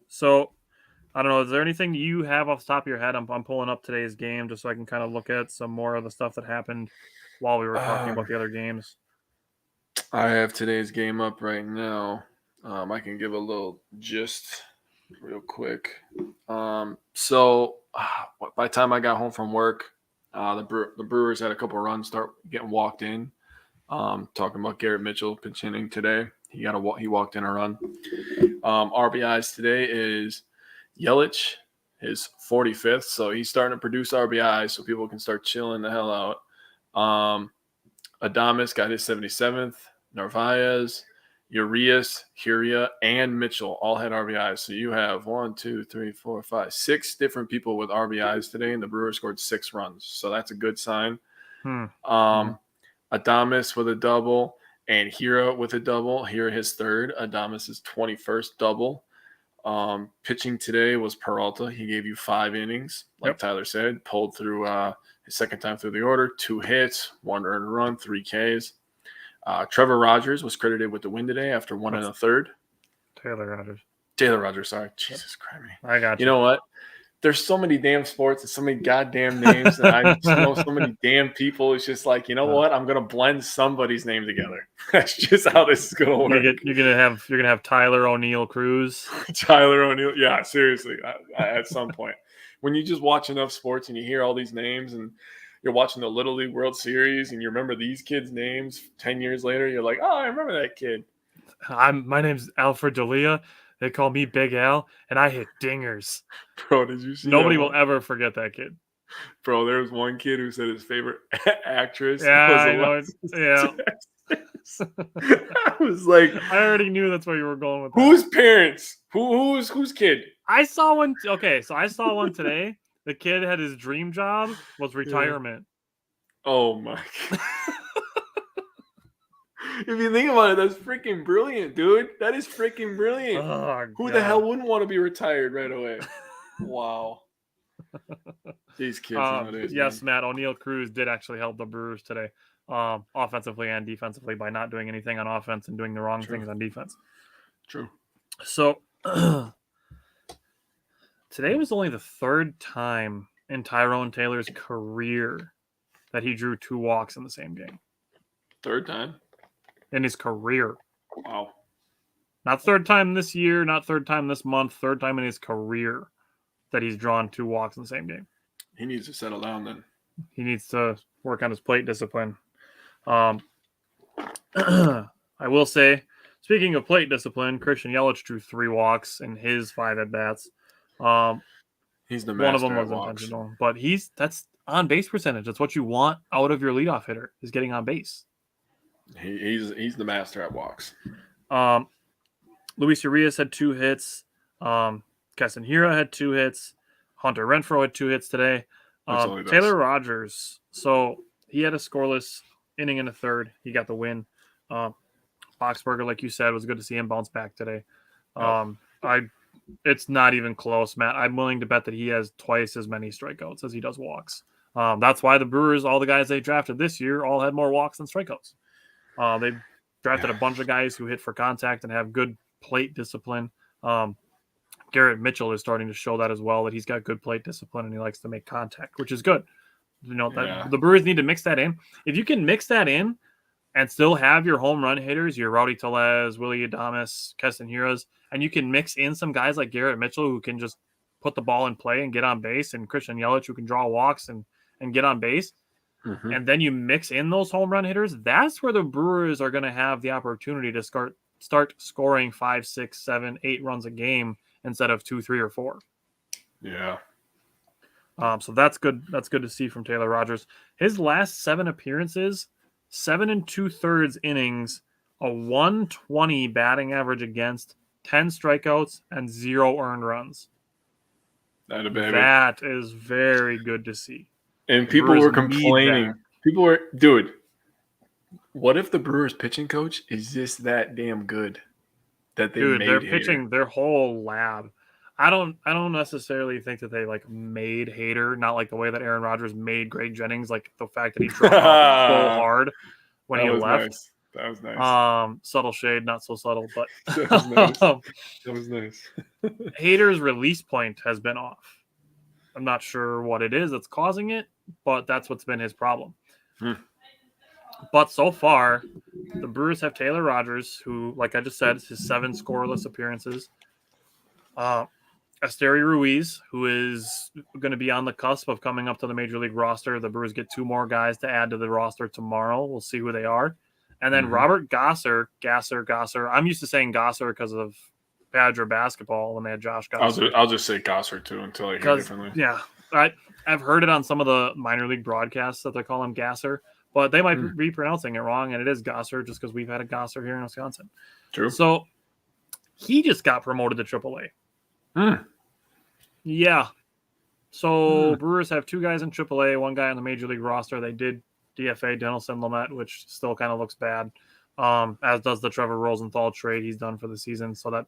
B: So I don't know. Is there anything you have off the top of your head? I'm pulling up today's game just so I can kind of look at some more of the stuff that happened while we were talking about the other games.
A: I have today's game up right now. I can give a little gist real quick. So by the time I got home from work, the Brewers had a couple runs start getting walked in. Talking about Garrett Mitchell pinch hitting today. He walked in a run. RBIs today is Yelich, his 45th. So he's starting to produce RBIs so people can start chilling the hell out. Adames got his 77th. Narvaez, Urias, Curia, and Mitchell all had RBIs. So you have 6 different people with RBIs today, and the Brewers scored 6 runs. So that's a good sign. Adames with a double, and Hira with a double. Hira his third. Adames' 21st double. Pitching today was Peralta. He gave you 5 innings, like Tyler said. Pulled through his second time through the order. 2 hits, 1 earned run, 3 Ks. Trevor Rogers was credited with the win today after 1 1/3. Taylor Rogers, sorry. Jesus Christ.
B: I got you.
A: You know what? There's so many damn sports and so many goddamn names, and I just know so many damn people. It's just like, you know what? I'm gonna blend somebody's name together. That's just how this is gonna work.
B: You're gonna have Tyler O'Neill Cruz.
A: Tyler O'Neill, yeah, seriously. At some point, when you just watch enough sports and you hear all these names, and you're watching the Little League World Series, and you remember these kids' names 10 years later, you're like, oh, I remember that kid.
B: My name's Alfred D'Elia. They call me Big Al, and I hit dingers.
A: Bro, did you see?
B: Nobody will ever forget that kid.
A: Bro, there was one kid who said his favorite actress
B: was I know. Yeah.
A: I was like,
B: I already knew that's where you were going with that.
A: Whose parents? Whose kid?
B: I saw one. Okay, so I saw one today. The kid had his dream job was retirement.
A: Yeah. Oh my God. If you think about it, that's freaking brilliant, dude. That is freaking brilliant.
B: Oh,
A: who the hell wouldn't want to be retired right away? Wow. These kids nowadays.
B: Yes, man. Matt O'Neill Cruz did actually help the Brewers today, offensively and defensively, by not doing anything on offense and doing the wrong things on defense.
A: True.
B: So today was only the 3rd time in Tyrone Taylor's career that he drew 2 walks in the same game.
A: 3rd time?
B: In his career.
A: Wow.
B: Not 3rd time this year, not 3rd time this month, 3rd time in his career that he's drawn 2 walks in the same game.
A: He needs to settle down then.
B: He needs to work on his plate discipline. I will say, speaking of plate discipline, Christian Yelich drew 3 walks in his 5 at-bats.
A: He's the master.
B: One of them was intentional, but that's on base percentage. That's what you want out of your leadoff hitter, is getting on base.
A: He's the master at walks.
B: Luis Urias had 2 hits. Castanheira had 2 hits. Hunter Renfroe had 2 hits today. Taylor Rogers, so he had a scoreless inning and a third. He got the win. Boxberger, like you said, was good to see him bounce back today. It's not even close, Matt. I'm willing to bet that he has twice as many strikeouts as he does walks. That's why the Brewers, all the guys they drafted this year, all had more walks than strikeouts. They drafted a bunch of guys who hit for contact and have good plate discipline. Garrett Mitchell is starting to show that as well, that he's got good plate discipline and he likes to make contact, which is good. The Brewers need to mix that in. If you can mix that in and still have your home run hitters, your Rowdy Tellez, Willie Adames, Castanheiras, and you can mix in some guys like Garrett Mitchell who can just put the ball in play and get on base, and Christian Yelich who can draw walks and get on base, and then you mix in those home run hitters, that's where the Brewers are going to have the opportunity to start scoring 5, 6, 7, 8 runs a game instead of 2, 3, or 4.
A: Yeah.
B: So that's good. That's good to see from Taylor Rogers. His last 7 appearances, 7 2/3 innings, a 120 batting average against, 10 strikeouts, and 0 earned runs. That is very good to see.
A: And people were complaining. People were, dude, what if the Brewers pitching coach is just that damn good that they're
B: pitching their whole lab. I don't necessarily think that they made Hader, not like the way that Aaron Rodgers made Greg Jennings, like the fact that he dropped off so hard when he left.
A: Nice. That was nice.
B: Subtle shade, not so subtle, but
A: that was nice. That was nice.
B: Hader's release point has been off. I'm not sure what it is that's causing it, but that's what's been his problem. But so far, the Brewers have Taylor Rogers, who, like I just said, is his 7 scoreless appearances. Esteury Ruiz, who is going to be on the cusp of coming up to the Major League roster. The Brewers get 2 more guys to add to the roster tomorrow. We'll see who they are. And then Robert Gasser. I'm used to saying Gasser because of Badger basketball when they had Josh Gasser.
A: I'll just say Gosser too until I hear differently.
B: Yeah, I've heard it on some of the minor league broadcasts that they call him Gasser, but they might be pronouncing it wrong, and it is Gasser just because we've had a Gasser here in Wisconsin.
A: True.
B: So he just got promoted to AAA. Yeah. So Brewers have 2 guys in AAA, 1 guy on the Major League roster. They did DFA Denelson Lamet, which still kind of looks bad, as does the Trevor Rosenthal trade he's done for the season. So that,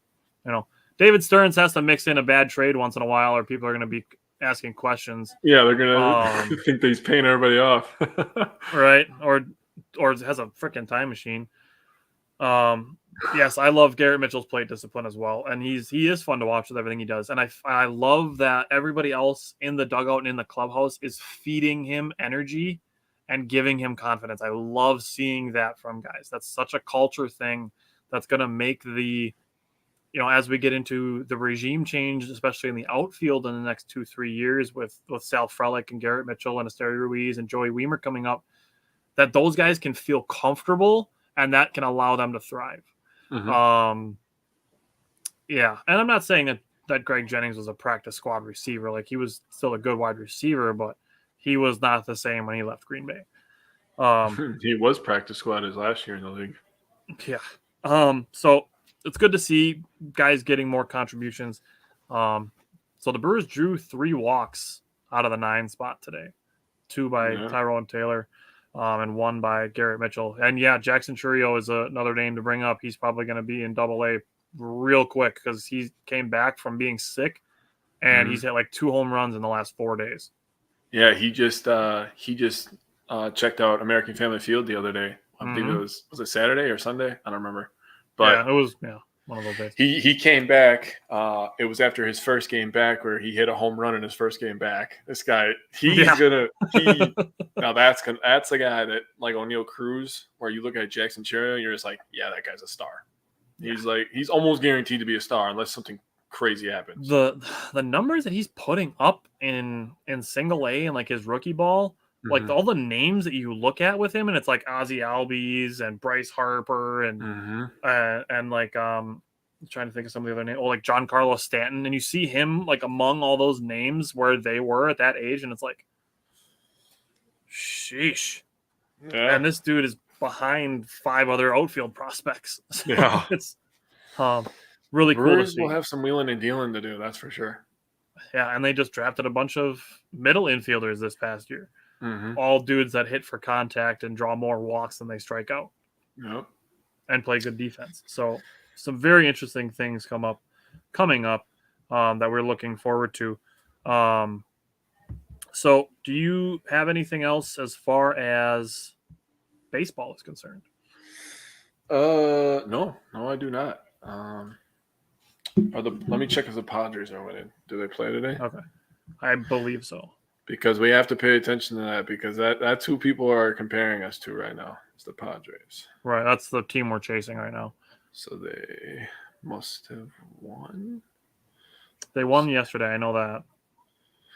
B: David Stearns has to mix in a bad trade once in a while, or people are going to be asking questions.
A: Yeah, they're going to think that he's paying everybody off.
B: Right. Or has a freaking time machine. Yes, I love Garrett Mitchell's plate discipline as well, and he is fun to watch with everything he does. And I love that everybody else in the dugout and in the clubhouse is feeding him energy and giving him confidence. I love seeing that from guys. That's such a culture thing that's going to make the, as we get into the regime change, especially in the outfield in the next 2-3 years with Sal Frelick and Garrett Mitchell and Esteury Ruiz and Joey Weimer coming up, that those guys can feel comfortable and that can allow them to thrive. Yeah, and I'm not saying that Greg Jennings was a practice squad receiver. Like, he was still a good wide receiver, but he was not the same when he left Green Bay.
A: He was practice squad his last year in the league.
B: Yeah. So it's good to see guys getting more contributions. So the Brewers drew 3 walks out of the 9 spot today, 2 by Tyrone Taylor. And 1 by Garrett Mitchell. And yeah, Jackson Churio is another name to bring up. He's probably going to be in AA real quick because he came back from being sick, and he's hit like 2 home runs in the last 4 days.
A: Yeah, he just checked out American Family Field the other day. I believe it was it Saturday or Sunday? I don't remember. But
B: yeah, it was one of those days.
A: He came back. It was after his first game back where he hit a home run in his first game back. This guy, now that's the guy that, like O'Neal Cruz, where you look at Jackson Churio, you're just like, yeah, that guy's a star. He's almost guaranteed to be a star unless something crazy happens.
B: The numbers that he's putting up in single A and like his rookie ball, like all the names that you look at with him, and it's like Ozzie Albies and Bryce Harper and like I'm trying to think of some of the other names, like Giancarlo Stanton, and you see him like among all those names where they were at that age, and it's like, sheesh. Yeah. And this dude is behind 5 other outfield prospects. So
A: yeah,
B: it's really cool to see.
A: Will have some wheeling and dealing to do, that's for sure.
B: Yeah, and they just drafted a bunch of middle infielders this past year. All dudes that hit for contact and draw more walks than they strike out.
A: Yep.
B: And play good defense. So some very interesting things coming up that we're looking forward to. So do you have anything else as far as baseball is concerned?
A: No, I do not. Let me check if the Padres are winning. Do they play today?
B: Okay. I believe so.
A: Because we have to pay attention to that, because that's who people are comparing us to right now. It's the Padres.
B: Right. That's the team we're chasing right now.
A: So they must have won.
B: They won yesterday. I know that.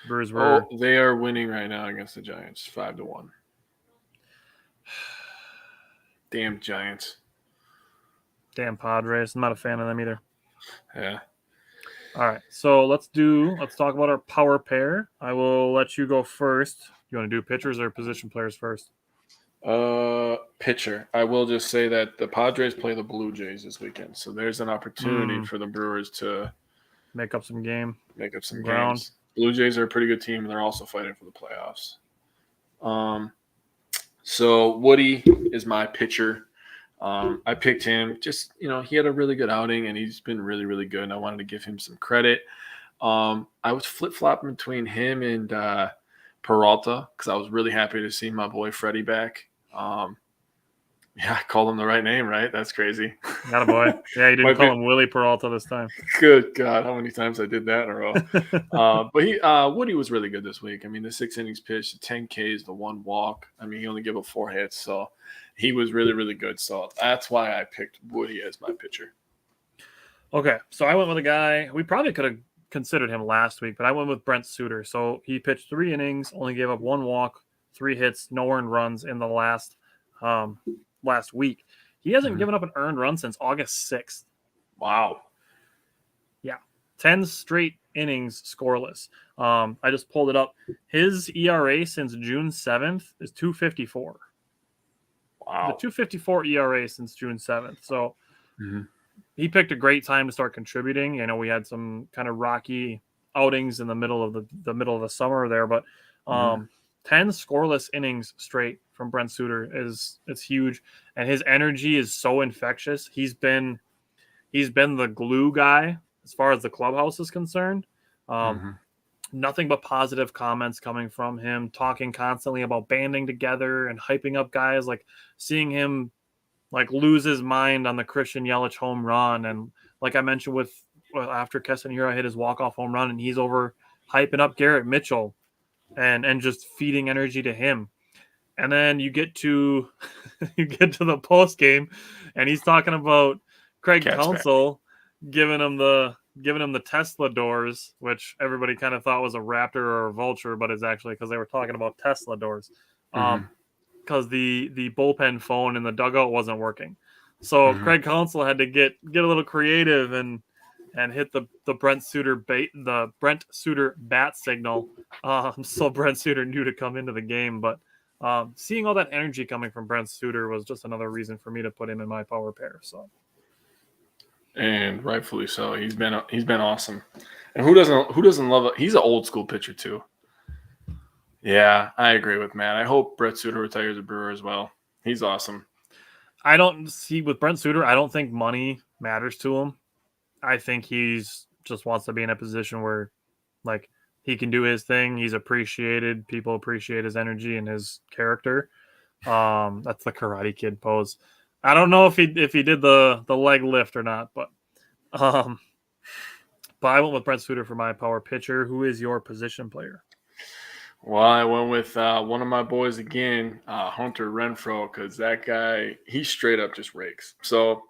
B: Brewers were.
A: Oh, they are winning right now against the Giants, 5-1. Damn Giants.
B: Damn Padres. I'm not a fan of them either.
A: Yeah.
B: All right. So let's talk about our power pair. I will let you go first. You want to do pitchers or position players first?
A: Pitcher. I will just say that the Padres play the Blue Jays this weekend, so there's an opportunity for the Brewers to
B: make up some ground.
A: Games. Blue Jays are a pretty good team, and they're also fighting for the playoffs. So Woody is my pitcher. I picked him. Just, he had a really good outing, and he's been really, really good, and I wanted to give him some credit. I was flip-flopping between him and Peralta because I was really happy to see my boy Freddie back. Yeah, I called him the right name, right? That's crazy.
B: Got a boy. Yeah, you didn't
A: Might
B: call
A: be
B: him Willie Peralta this time.
A: good. God, how many times I did that in a row. But Woody was really good this week. I mean, the 6 innings pitched, the 10 Ks, the 1 walk. I mean, he only gave up 4 hits, so he was really, really good. So that's why I picked Woody as my pitcher.
B: Okay, so I went with a guy. We probably could have considered him last week, but I went with Brent Suter. So he pitched 3 innings, only gave up 1 walk, 3 hits, no earned runs in the last week. He hasn't given up an earned run since August 6th.
A: Wow.
B: Yeah, 10 straight innings scoreless. I just pulled it up. His ERA since June 7th is 2.54.
A: Wow.
B: The 2.54 ERA since June 7th. So
A: Mhm.
B: he picked a great time to start contributing. You know, we had some kind of rocky outings in the middle of the middle of the summer there, but 10 scoreless innings straight from Brent Suter it's huge, and his energy is so infectious. He's been the glue guy as far as the clubhouse is concerned. Nothing but positive comments coming from him, talking constantly about banding together and hyping up guys, like seeing him like lose his mind on the Christian Yelich home run. And like I mentioned after Keston Hira hit his walk-off home run, and he's over hyping up Garrett Mitchell and just feeding energy to him. And then you get to the post game, and he's talking about Craig
A: Cat's back.
B: Counsell giving him the Tesla doors, which everybody kind of thought was a raptor or a vulture, but it's actually because they were talking about Tesla doors. Because the bullpen phone in the dugout wasn't working. So Craig Counsell had to get a little creative and hit the Brent Suter bat signal. So Brent Suter knew to come into the game. But seeing all that energy coming from Brent Suter was just another reason for me to put him in my power pair. So,
A: and rightfully so. He's been awesome. And who doesn't love it? He's an old school pitcher too. Yeah, I agree with Matt. I hope Brett Suter retires a Brewer as well. He's awesome.
B: I don't see with Brent Suter, I don't think money matters to him. I think he's just wants to be in a position where like he can do his thing. He's appreciated. People appreciate his energy and his character. That's the Karate Kid pose. I don't know if he did the leg lift or not, but I went with Brent Suter for my power pitcher. Who is your position player?
A: Well, I went with one of my boys again, Hunter Renfroe, because that guy, he straight up just rakes. So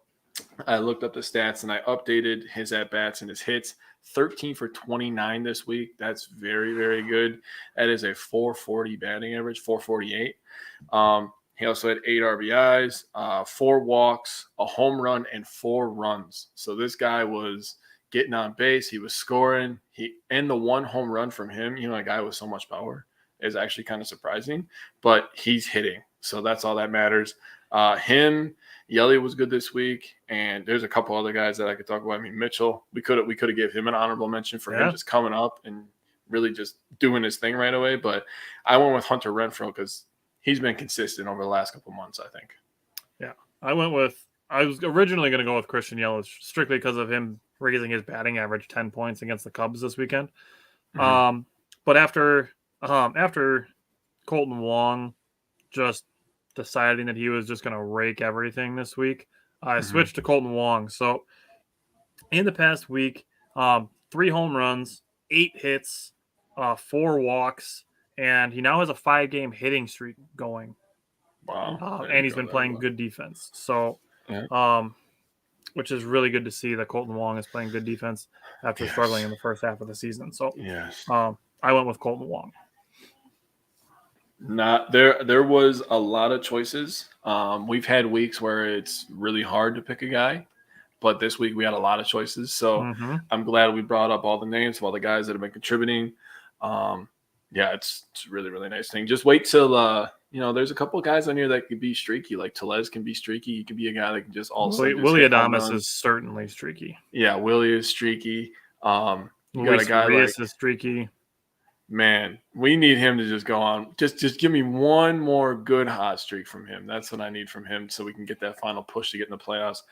A: I looked up the stats and I updated his at-bats and his hits. 13 for 29 this week. That's very, very good. That is a 440 batting average, 448. He also had 8 RBIs, 4 walks, a home run, and 4 runs. So this guy was getting on base. He was scoring. And the one home run from him, a guy with so much power, is actually kind of surprising. But he's hitting, so that's all that matters. Yelly was good this week, and there's a couple other guys that I could talk about. I mean, Mitchell, we could have given him an honorable mention for him just coming up and really just doing his thing right away. But I went with Hunter Renfroe because he's been consistent over the last couple months, I think.
B: Yeah, I was originally going to go with Christian Yelich strictly because of him raising his batting average 10 points against the Cubs this weekend. But after Colton Wong just deciding that he was just going to rake everything this week, I switched to Colton Wong. So in the past week, 3 home runs, 8 hits, 4 walks, and he now has a 5-game hitting streak going.
A: Wow.
B: And he's been playing good defense. So, which is really good to see that Colton Wong is playing good defense after struggling in the first half of the season. So, I went with Colton Wong.
A: There was a lot of choices. We've had weeks where it's really hard to pick a guy, but this week we had a lot of choices. So I'm glad we brought up all the names of all the guys that have been contributing. It's a really, really nice thing. Just wait till there's a couple of guys on here that could be streaky. Like Tellez can be streaky. He could be a guy that can just all of a sudden
B: Willie Adames is certainly streaky.
A: Yeah, Willie is streaky. You
B: Luis
A: got a guy
B: Urias is streaky.
A: Man, we need him to just go on. Just give me one more good hot streak from him. That's what I need from him so we can get that final push to get in the playoffs.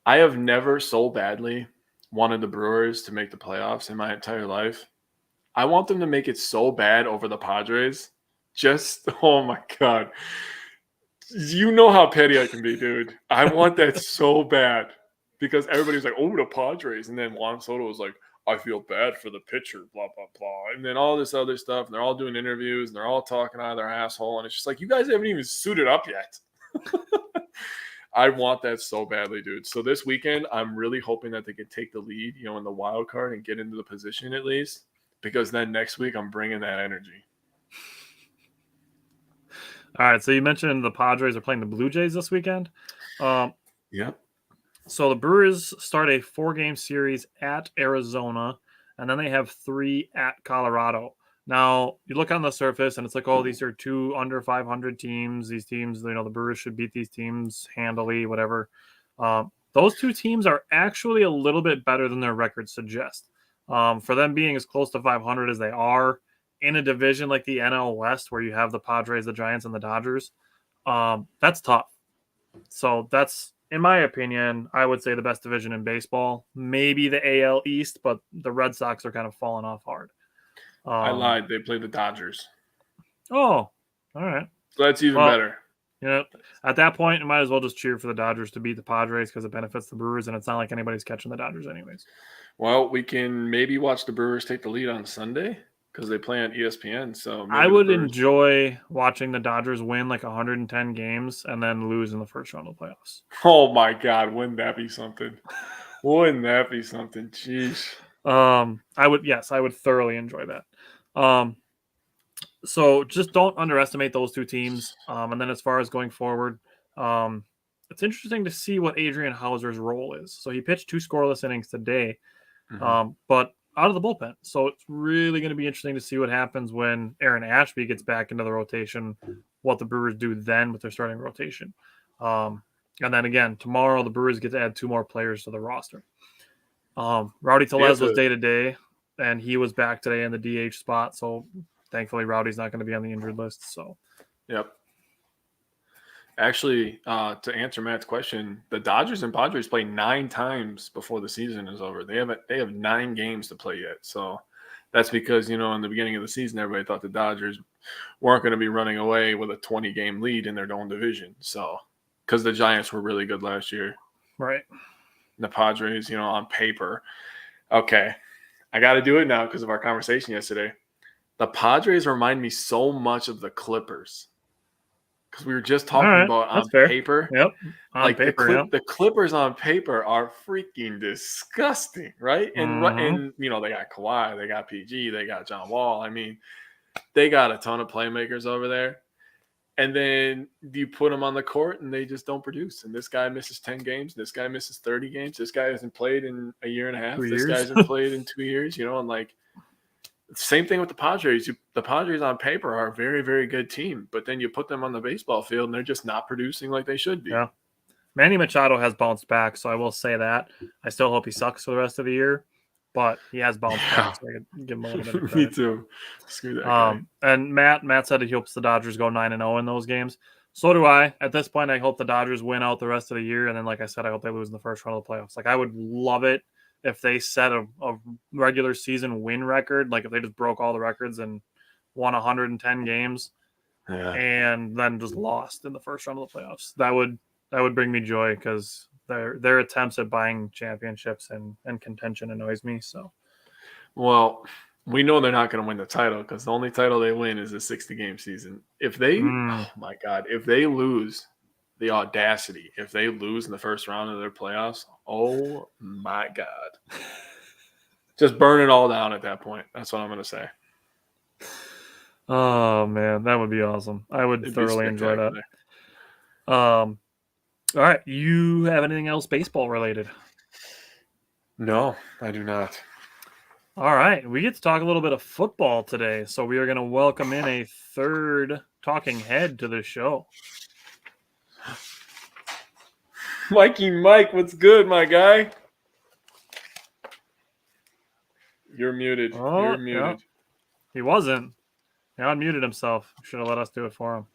A: I have never so badly wanted the Brewers to make the playoffs in my entire life. I want them to make it so bad over the Padres. Oh my God. You know how petty I can be, dude. I want that so bad because everybody's like, "Oh, the Padres," and then Juan Soto was like, "I feel bad for the pitcher," blah blah blah, and then all this other stuff, and they're all doing interviews and they're all talking out of their asshole, and it's just like, you guys haven't even suited up yet. I want that so badly, dude. So this weekend, I'm really hoping that they can take the lead, in the wild card and get into the position at least, because then next week I'm bringing that energy.
B: All right, so you mentioned the Padres are playing the Blue Jays this weekend.
A: Yep.
B: So the Brewers start a 4-game series at Arizona, and then they have 3 at Colorado. Now, you look on the surface, and it's like, oh, these are 2 under 500 teams. These teams, the Brewers should beat these teams handily, whatever. Those 2 teams are actually a little bit better than their records suggest. For them being as close to 500 as they are in a division like the NL West, where you have the Padres, the Giants, and the Dodgers, that's tough. So that's, in my opinion, I would say the best division in baseball. Maybe the AL East, but the Red Sox are kind of falling off hard.
A: I lied. They play the Dodgers.
B: Oh, all right.
A: So that's even better.
B: At that point, you might as well just cheer for the Dodgers to beat the Padres because it benefits the Brewers, and it's not like anybody's catching the Dodgers anyways.
A: Well, we can maybe watch the Brewers take the lead on Sunday because they play on ESPN. So
B: I would enjoy watching the Dodgers win like 110 games and then lose in the first round of the playoffs.
A: Oh my God, wouldn't that be something? Wouldn't that be something? Jeez.
B: I would thoroughly enjoy that. So just don't underestimate those 2 teams. And then as far as going forward, it's interesting to see what Adrian Hauser's role is. So he pitched 2 scoreless innings today, but out of the bullpen. So it's really going to be interesting to see what happens when Aaron Ashby gets back into the rotation, what the Brewers do then with their starting rotation. And then again, tomorrow the Brewers get to add 2 more players to the roster. Rowdy Tellez was day-to-day, and he was back today in the DH spot. So thankfully, Rowdy's not going to be on the injured list. So,
A: yep. Actually, to answer Matt's question, the Dodgers and Padres play 9 times before the season is over. They have 9 games to play yet. So that's because, in the beginning of the season, everybody thought the Dodgers weren't going to be running away with a 20-game lead in their own division. So, because the Giants were really good last year.
B: Right.
A: The Padres, on paper. Okay. I got to do it now because of our conversation yesterday. The Padres remind me so much of the Clippers. Because we were just talking about on paper.
B: Yep. On paper,
A: the Clippers on paper are freaking disgusting, right? And they got Kawhi, they got PG, they got John Wall. I mean, they got a ton of playmakers over there. And then you put them on the court and they just don't produce. And this guy misses 10 games. This guy misses 30 games. This guy hasn't played in a year and a half. This guy hasn't played in 2 years, and like, same thing with the Padres. The Padres on paper are a very, very good team, but then you put them on the baseball field and they're just not producing like they should be.
B: Yeah. Manny Machado has bounced back, so I will say that. I still hope he sucks for the rest of the year, but he has bounced back, so I can give him a little bit of credit.
A: Me too. Screw that guy.
B: And Matt said he hopes the Dodgers go 9-0 in those games. So do I. At this point, I hope the Dodgers win out the rest of the year, and then, like I said, I hope they lose in the first round of the playoffs. Like, I would love it if they set a regular season win record, like if they just broke all the records and won 110 games and then just lost in the first round of the playoffs. That would bring me joy because their attempts at buying championships and contention annoys me. So,
A: well, we know they're not going to win the title because the only title they win is a 60-game season. If they, oh my God, if they lose the audacity, if they lose in the first round of their playoffs, oh my God. Just burn it all down at that point. That's what I'm going to say.
B: Oh, man, that would be awesome. I would thoroughly enjoy that. All right. You have anything else baseball related?
A: No, I do not.
B: All right. We get to talk a little bit of football today. So we are going to welcome in a third talking head to the show.
A: Mikey Mike, what's good, my guy? You're muted. You're muted.
B: Yeah. He wasn't. He unmuted himself. Should have let us do it for him.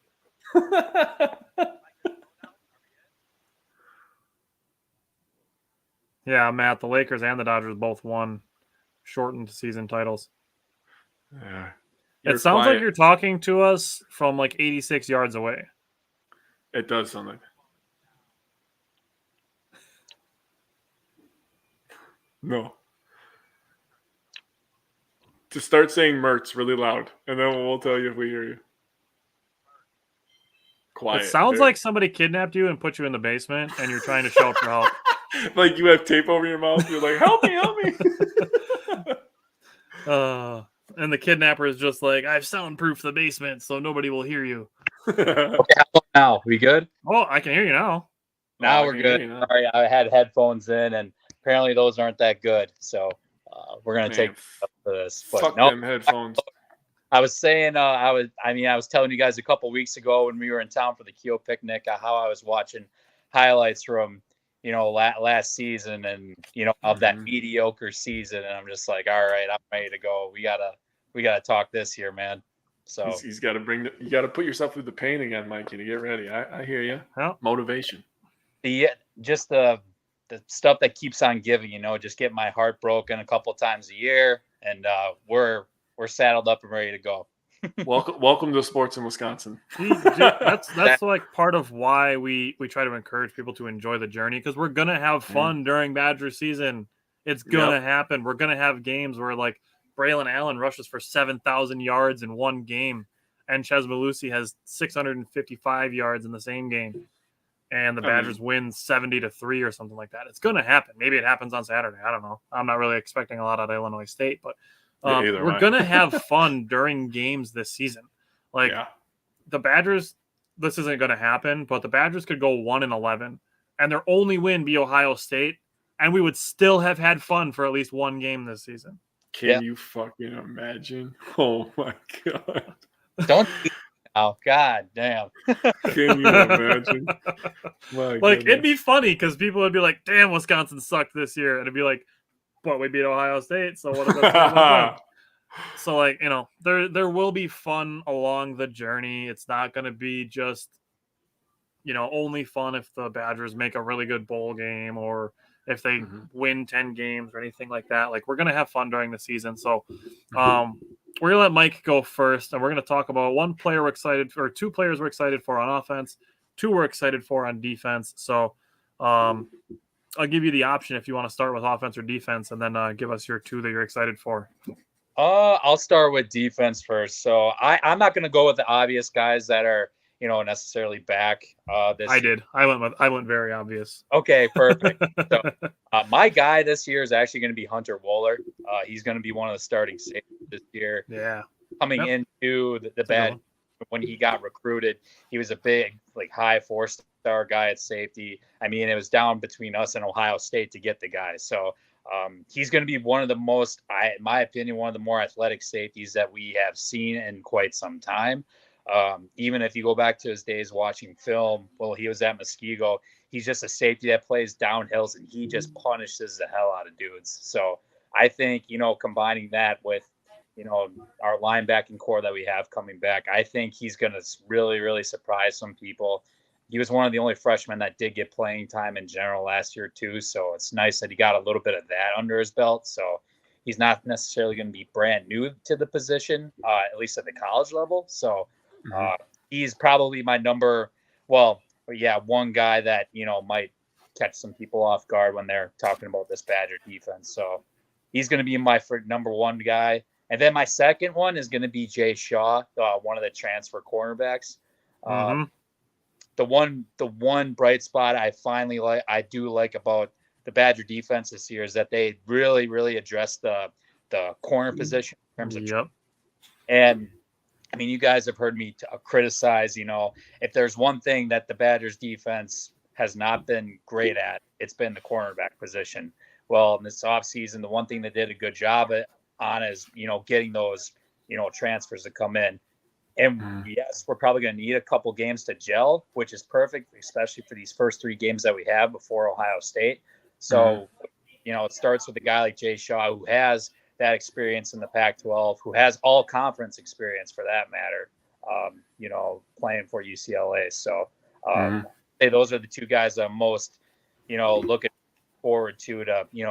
B: Yeah, Matt, the Lakers and the Dodgers both won shortened season titles.
A: Yeah.
B: It sounds like you're talking to us from like 86 yards away.
A: It does sound like. No. Just start saying Mertz really loud, and then we'll tell you if we hear you. Quiet.
B: It sounds
A: there.
B: like somebody kidnapped you and put you in the basement, and you're trying to shout for help.
A: Like you have tape over your mouth. You're like, help me, help me.
B: And the kidnapper is just like, I've soundproofed the basement so nobody will hear you.
C: Okay, how about now? We good?
B: Oh, I can hear you now.
C: Now
A: I
C: we're
A: can
C: good.
A: hear you now.
C: Sorry, I had headphones in, and apparently those aren't that good. So we're gonna take up for this. But
A: Fuck
C: no,
A: them headphones.
C: I was saying, I was telling you guys a couple weeks ago when we were in town for the Keo picnic how I was watching highlights from last season and of that mediocre season, and I'm just like, all right, I'm ready to go. We gotta talk this year, man. So
A: He's got to you got to put yourself through the pain again, Mikey, to get ready. I hear you.
B: Well,
A: Motivation.
C: the stuff that keeps on giving, just get my heart broken a couple times a year, and we're saddled up and ready to go.
A: Welcome to sports in Wisconsin.
B: that's like part of why we try to encourage people to enjoy the journey, because we're gonna have fun during Badger season. It's gonna happen. We're gonna have games where like Braylon Allen rushes for 7,000 yards in one game, and Ches Malusi has 655 yards in the same game, and the Badgers win 70-3 or something like that. It's gonna happen. Maybe it happens on Saturday. I don't know. I'm not really expecting a lot out of Illinois State, but we're going to have fun during games this season. Like the Badgers, this isn't going to happen, but the Badgers could go 1-11 and their only win be Ohio State, and we would still have had fun for at least one game this season.
A: Can you fucking imagine? Oh my God.
C: Don't. Oh, God damn.
A: Can you imagine?
B: It'd be funny because people would be like, damn, Wisconsin sucked this year. And it'd be like, but we beat Ohio State, so what about So there will be fun along the journey. It's not going to be just only fun if the Badgers make a really good bowl game or if they win 10 games or anything like that. Like, we're going to have fun during the season. So we're going to let Mike go first, and we're going to talk about one player we're excited for, or two players we're excited for on offense, two we're excited for on defense. So I'll give you the option if you want to start with offense or defense, and then give us your two that you're excited for.
C: I'll start with defense first. So I'm not going to go with the obvious guys that are, necessarily back.
B: I did. I went very obvious.
C: Okay, perfect. So my guy this year is actually going to be Hunter Wohler. He's going to be one of the starting safeties this year.
B: Yeah.
C: Coming into the bad when he got recruited, he was a big, high 4-star guy at safety. I mean, it was down between us and Ohio State to get the guy. So he's going to be one of the most, in my opinion, one of the more athletic safeties that we have seen in quite some time. Even if you go back to his days watching film, he was at Muskego, he's just a safety that plays downhills and he just punishes the hell out of dudes. So I think, combining that with, our linebacking core that we have coming back, I think he's going to really, really surprise some people. He was one of the only freshmen that did get playing time in general last year too. So it's nice that he got a little bit of that under his belt. So he's not necessarily going to be brand new to the position, at least at the college level. So he's probably my one guy that, might catch some people off guard when they're talking about this Badger defense. So he's going to be my number one guy. And then my second one is going to be Jay Shaw, one of the transfer cornerbacks. The one bright spot I do like about the Badger defense this year is that they really, really address the corner position in terms of and I mean, you guys have heard me criticize, if there's one thing that the Badgers defense has not been great at, it's been the cornerback position. Well, in this offseason, the one thing they did a good job on is, getting those, transfers to come in. And yes, we're probably going to need a couple games to gel, which is perfect, especially for these first 3 games that we have before Ohio State. So, it starts with a guy like Jay Shaw, who has that experience in the Pac-12, who has all conference experience for that matter, playing for UCLA. So those are the two guys I'm most, looking forward to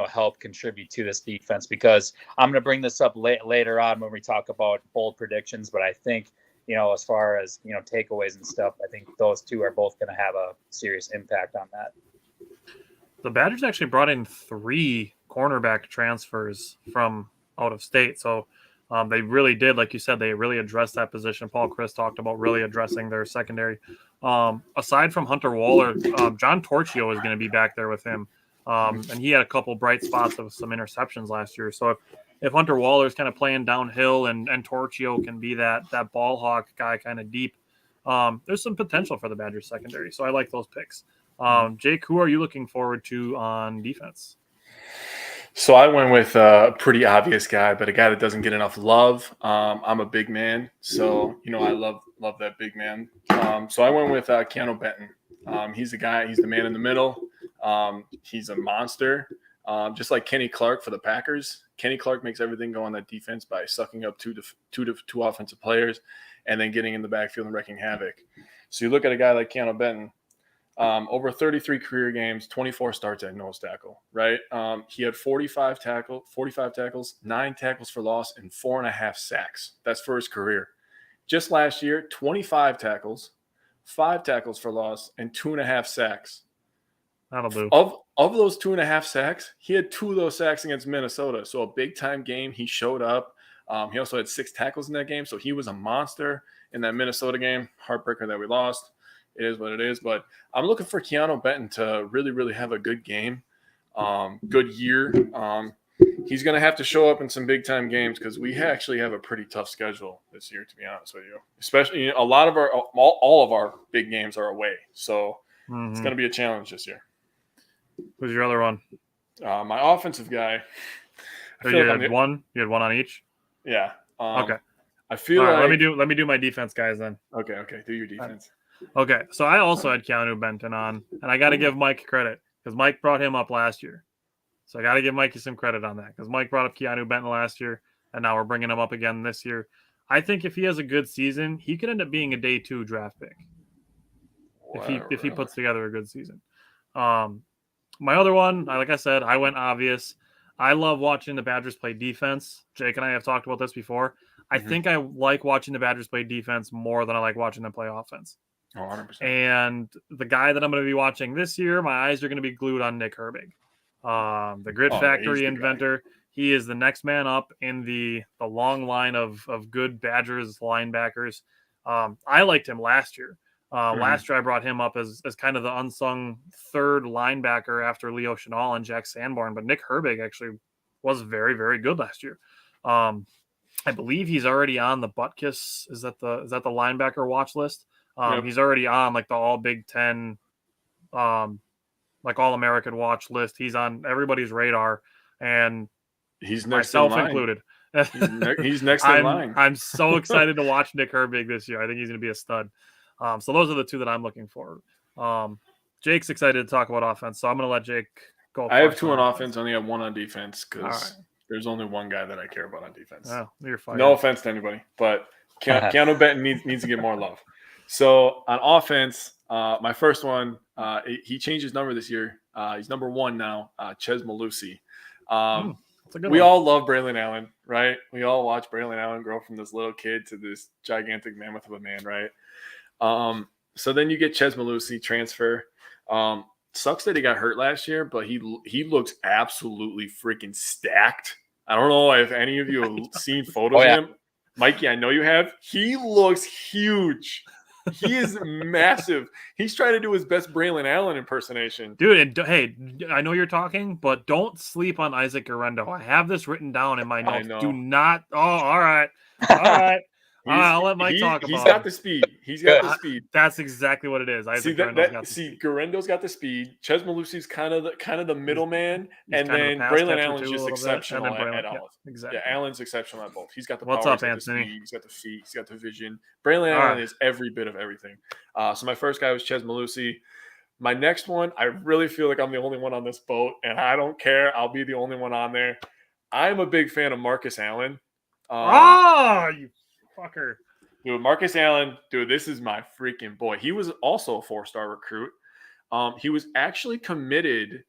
C: help contribute to this defense, because I'm going to bring this up later on when we talk about bold predictions. But I think, as far as, takeaways and stuff, I think those two are both going to have a serious impact on that.
B: The Badgers actually brought in 3 cornerback transfers from out of state. So they really did, like you said, they really addressed that position. Paul Chris talked about really addressing their secondary. Aside from Hunter Waller, John Torchio is going to be back there with him. And he had a couple bright spots of some interceptions last year. So if Hunter Waller is kind of playing downhill and Torchio can be that ball hawk guy kind of deep, there's some potential for the Badgers secondary. So I like those picks. Jake, who are you looking forward to on defense?
A: So I went with a pretty obvious guy, but a guy that doesn't get enough love. I'm a big man, so I love that big man. So I went with Keanu Benton. He's the guy. He's the man in the middle. He's a monster, just like Kenny Clark for the Packers. Kenny Clark makes everything go on that defense by sucking up two offensive players and then getting in the backfield and wrecking havoc. So you look at a guy like Keanu Benton. Over 33 career games, 24 starts at nose tackle, right? He had 45 tackles, 9 tackles for loss, and 4.5 sacks. That's for his career. Just last year, 25 tackles, 5 tackles for loss, and 2.5 sacks.
B: That'll do.
A: Of those 2.5 sacks, he had 2 of those sacks against Minnesota. So a big-time game, he showed up. He also had 6 tackles in that game, so he was a monster in that Minnesota game. Heartbreaker that we lost. It is what it is, but I'm looking for Keanu Benton to really, really have a good game, good year. He's going to have to show up in some big-time games because we actually have a pretty tough schedule this year, to be honest with you. Especially a lot of all of our big games are away, so it's going to be a challenge this year.
B: Who's your other one?
A: My offensive guy.
B: You had one on each?
A: Yeah.
B: Okay.
A: I feel
B: all right,
A: like
B: let me do my defense guys then.
A: Okay. Do your defense.
B: Okay, so I also had Keanu Benton on, and I got to give Mike credit because Mike brought him up last year. So I got to give Mikey some credit on that because Mike brought up Keanu Benton last year, and now we're bringing him up again this year. I think if he has a good season, he could end up being a day 2 draft pick if he puts together a good season. My other one, like I said, I went obvious. I love watching the Badgers play defense. Jake and I have talked about this before. I think I like watching the Badgers play defense more than I like watching them play offense.
A: 100%.
B: And the guy that I'm going to be watching this year, my eyes are going to be glued on Nick Herbig, the Grit Factory inventor. He is the next man up in the long line of good Badgers linebackers. I liked him last year. Last year I brought him up as kind of the unsung third linebacker after Leo Chenal and Jack Sanborn, but Nick Herbig actually was very, very good last year. I believe he's already on the Butkus. Is that the linebacker watch list? Yep. He's already on like the all Big Ten, like all American watch list. He's on everybody's radar, and
A: he's next
B: myself included.
A: He's next in line.
B: I'm so excited to watch Nick Herbig this year. I think he's going to be a stud. So those are the 2 that I'm looking for. Jake's excited to talk about offense, so I'm going to let Jake go.
A: I have 2 on offense. I only have 1 on defense because there's only one guy that I care about on defense.
B: Oh, you're fine.
A: No offense to anybody, but Keanu Benton needs to get more love. So on offense, my first one, he changed his number this year. He's number 1 now, Chez Mellusi. We all love Braylon Allen, right? We all watch Braylon Allen grow from this little kid to this gigantic mammoth of a man, right? So then you get Chez Mellusi transfer. Sucks that he got hurt last year, but he looks absolutely freaking stacked. I don't know if any of you have seen photos of him. Mikey, I know you have. He looks huge. He is massive. He's trying to do his best Braylon Allen impersonation.
B: Dude, and hey, I know you're talking, but don't sleep on Isaac Guerrero. I have this written down in my notes. Do not. Oh, all right. All right. I'll let Mike talk about it.
A: He's got the speed. He's got the speed.
B: That's exactly what it is.
A: Guerendo's got the speed. Chez Mellusi's kind of the middleman, and then Braylon Allen's just exceptional at all.
B: Exactly.
A: Yeah, Allen's exceptional at both. He's got the
B: power. What's up, Anthony?
A: He's got the feet. He's got the vision. Braylon Allen is every bit of everything. So my first guy was Chez Mellusi. My next one, I really feel like I'm the only one on this boat, and I don't care. I'll be the only one on there. I'm a big fan of Marcus Allen.
B: You fucker.
A: Dude, Marcus Allen, this is my freaking boy. He was also a 4-star recruit. He was actually committed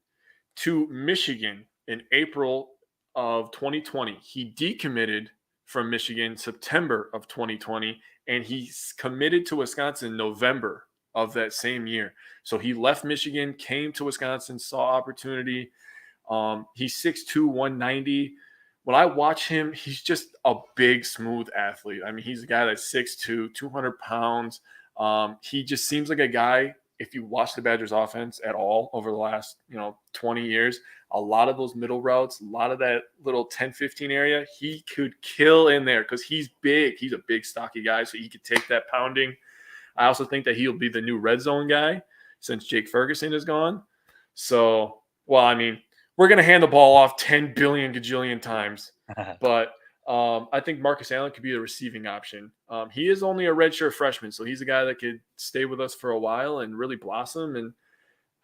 A: to Michigan in April of 2020. He decommitted from Michigan September of 2020, and he's committed to Wisconsin in November of that same year. So he left Michigan, came to Wisconsin, saw opportunity. He's 6'2", 190. When I watch him, he's just a big, smooth athlete. I mean, he's a guy that's 6'2", 200 pounds. He just seems like a guy, if you watch the Badgers offense at all over the last, 20 years, a lot of those middle routes, a lot of that little 10, 15 area, he could kill in there because he's big. He's a big, stocky guy, so he could take that pounding. I also think that he'll be the new red zone guy since Jake Ferguson is gone. So, well, I mean, we're going to hand the ball off 10 billion gajillion times, but I think Marcus Allen could be the receiving option. He is only a redshirt freshman, so he's a guy that could stay with us for a while and really blossom, and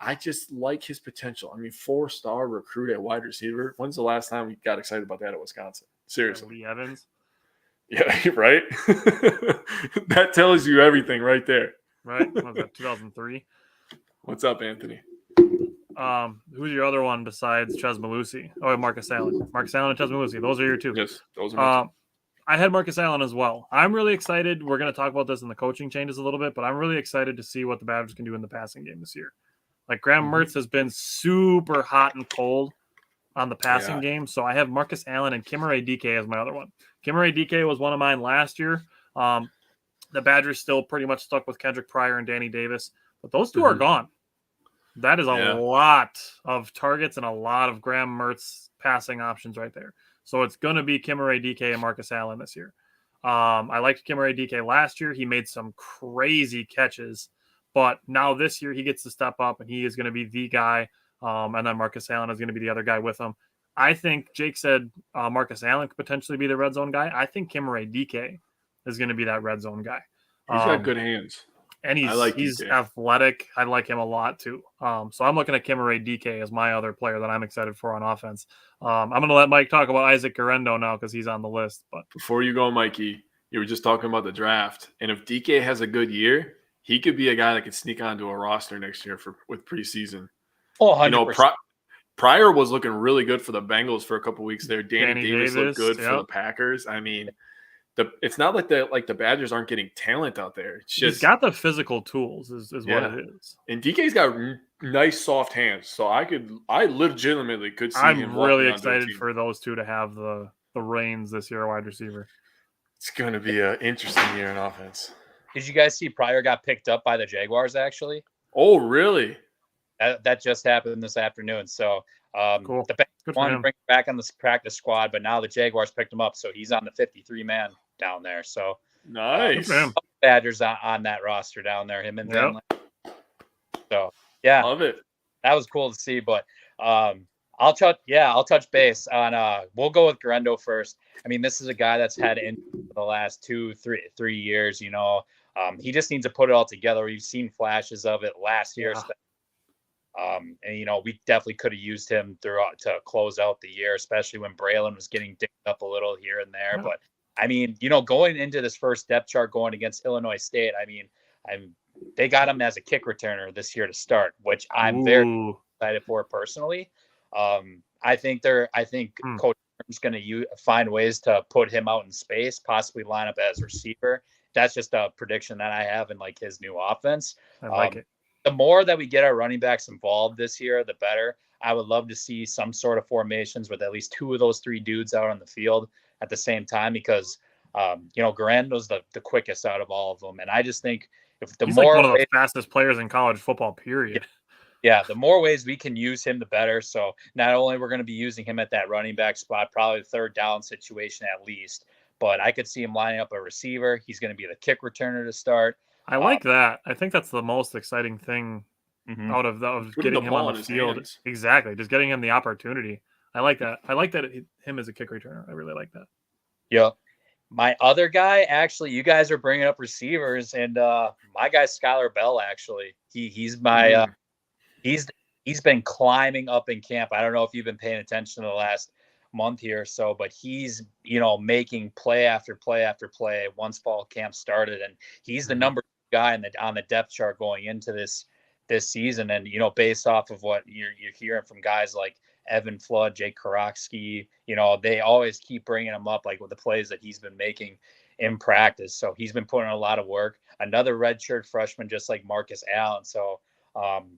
A: I just like his potential. I mean, 4-star recruit at wide receiver. When's the last time we got excited about that at Wisconsin? Seriously.
B: Lee Evans.
A: Yeah, right? That tells you everything right there.
B: Right? What was that, 2003?
A: What's up, Anthony?
B: Who's your other one besides Ches Malusi? Oh, Marcus Allen. Marcus Allen and Ches Malusi. Those are your two.
A: Yes, those are my two.
B: I had Marcus Allen as well. I'm really excited. We're going to talk about this in the coaching changes a little bit, but I'm really excited to see what the Badgers can do in the passing game this year. Like Graham Mertz has been super hot and cold on the passing game. So I have Marcus Allen and Kimmeray DK as my other one. Kimmeray DK was one of mine last year. The Badgers still pretty much stuck with Kendrick Pryor and Danny Davis, but those two are gone. That is a lot of targets and a lot of Graham Mertz passing options right there. So it's going to be Kimmeray DK and Marcus Allen this year. I liked Kimmeray DK last year. He made some crazy catches, but now this year he gets to step up and he is going to be the guy. And then Marcus Allen is going to be the other guy with him. I think Jake said Marcus Allen could potentially be the red zone guy. I think Kimmeray DK is going to be that red zone guy.
A: He's got good hands.
B: And he's athletic. I like him a lot too. So I'm looking at Kimmeray DK as my other player that I'm excited for on offense. I'm going to let Mike talk about Isaac Garendo now because he's on the list. But
A: before you go, Mikey, you were just talking about the draft. And if DK has a good year, he could be a guy that could sneak onto a roster next year with preseason.
C: Oh, 100%.
A: Pryor was looking really good for the Bengals for a couple weeks there. Danny Davis looked good for the Packers. I mean, it's not like the Badgers aren't getting talent out there. It's just,
B: he's got the physical tools is what it is.
A: And DK's got nice soft hands. So I legitimately could see him.
B: I'm really excited for those two to have the reins this year, wide receiver.
A: It's going to be an interesting year in offense.
C: Did you guys see Pryor got picked up by the Jaguars, actually?
A: Oh, really?
C: That just happened this afternoon. So
B: cool.
C: The Bengals wanted to bring him back on the practice squad, but now the Jaguars picked him up. So he's on the 53-man down there. So
A: nice.
C: Badgers on that roster down there, him and them. So, yeah.
A: Love it.
C: That was cool to see. But I'll touch base on we'll go with Garendo first. I mean, this is a guy that's had in the last 3 years, he just needs to put it all together. We've seen flashes of it last year. And we definitely could have used him throughout to close out the year, especially when Braylon was getting dinged up a little here and there. But I mean, going into this first depth chart going against Illinois State, I mean, they got him as a kick returner this year to start, which I'm very excited for personally. I think Coach is going to find ways to put him out in space, possibly line up as receiver. That's just a prediction that I have in like his new offense.
B: I like it.
C: The more that we get our running backs involved this year, the better. I would love to see some sort of formations with at least two of those three dudes out on the field at the same time because, Garando's the quickest out of all of them. And I just think if
B: he's like one of the fastest players in college football, period.
C: Yeah, the more ways we can use him, the better. So not only we're going to be using him at that running back spot, probably the third down situation at least, but I could see him lining up a receiver. He's going to be the kick returner to start.
B: I like that. I think that's the most exciting thing out of getting him on the field. Exactly. Just getting him the opportunity. I like that. I like that him as a kick returner. I really like that.
C: Yep. My other guy, actually, you guys are bringing up receivers, and my guy, Skylar Bell, actually, he's my he's been climbing up in camp. I don't know if you've been paying attention to the last month here or so, but he's, making play after play after play once fall camp started. And he's the number guy on the depth chart going into this season. And, based off of what you're hearing from guys like Evan Flood, Jake Karofsky, you know, they always keep bringing him up, like with the plays that he's been making in practice. So he's been putting in a lot of work. Another redshirt freshman, just like Marcus Allen. So,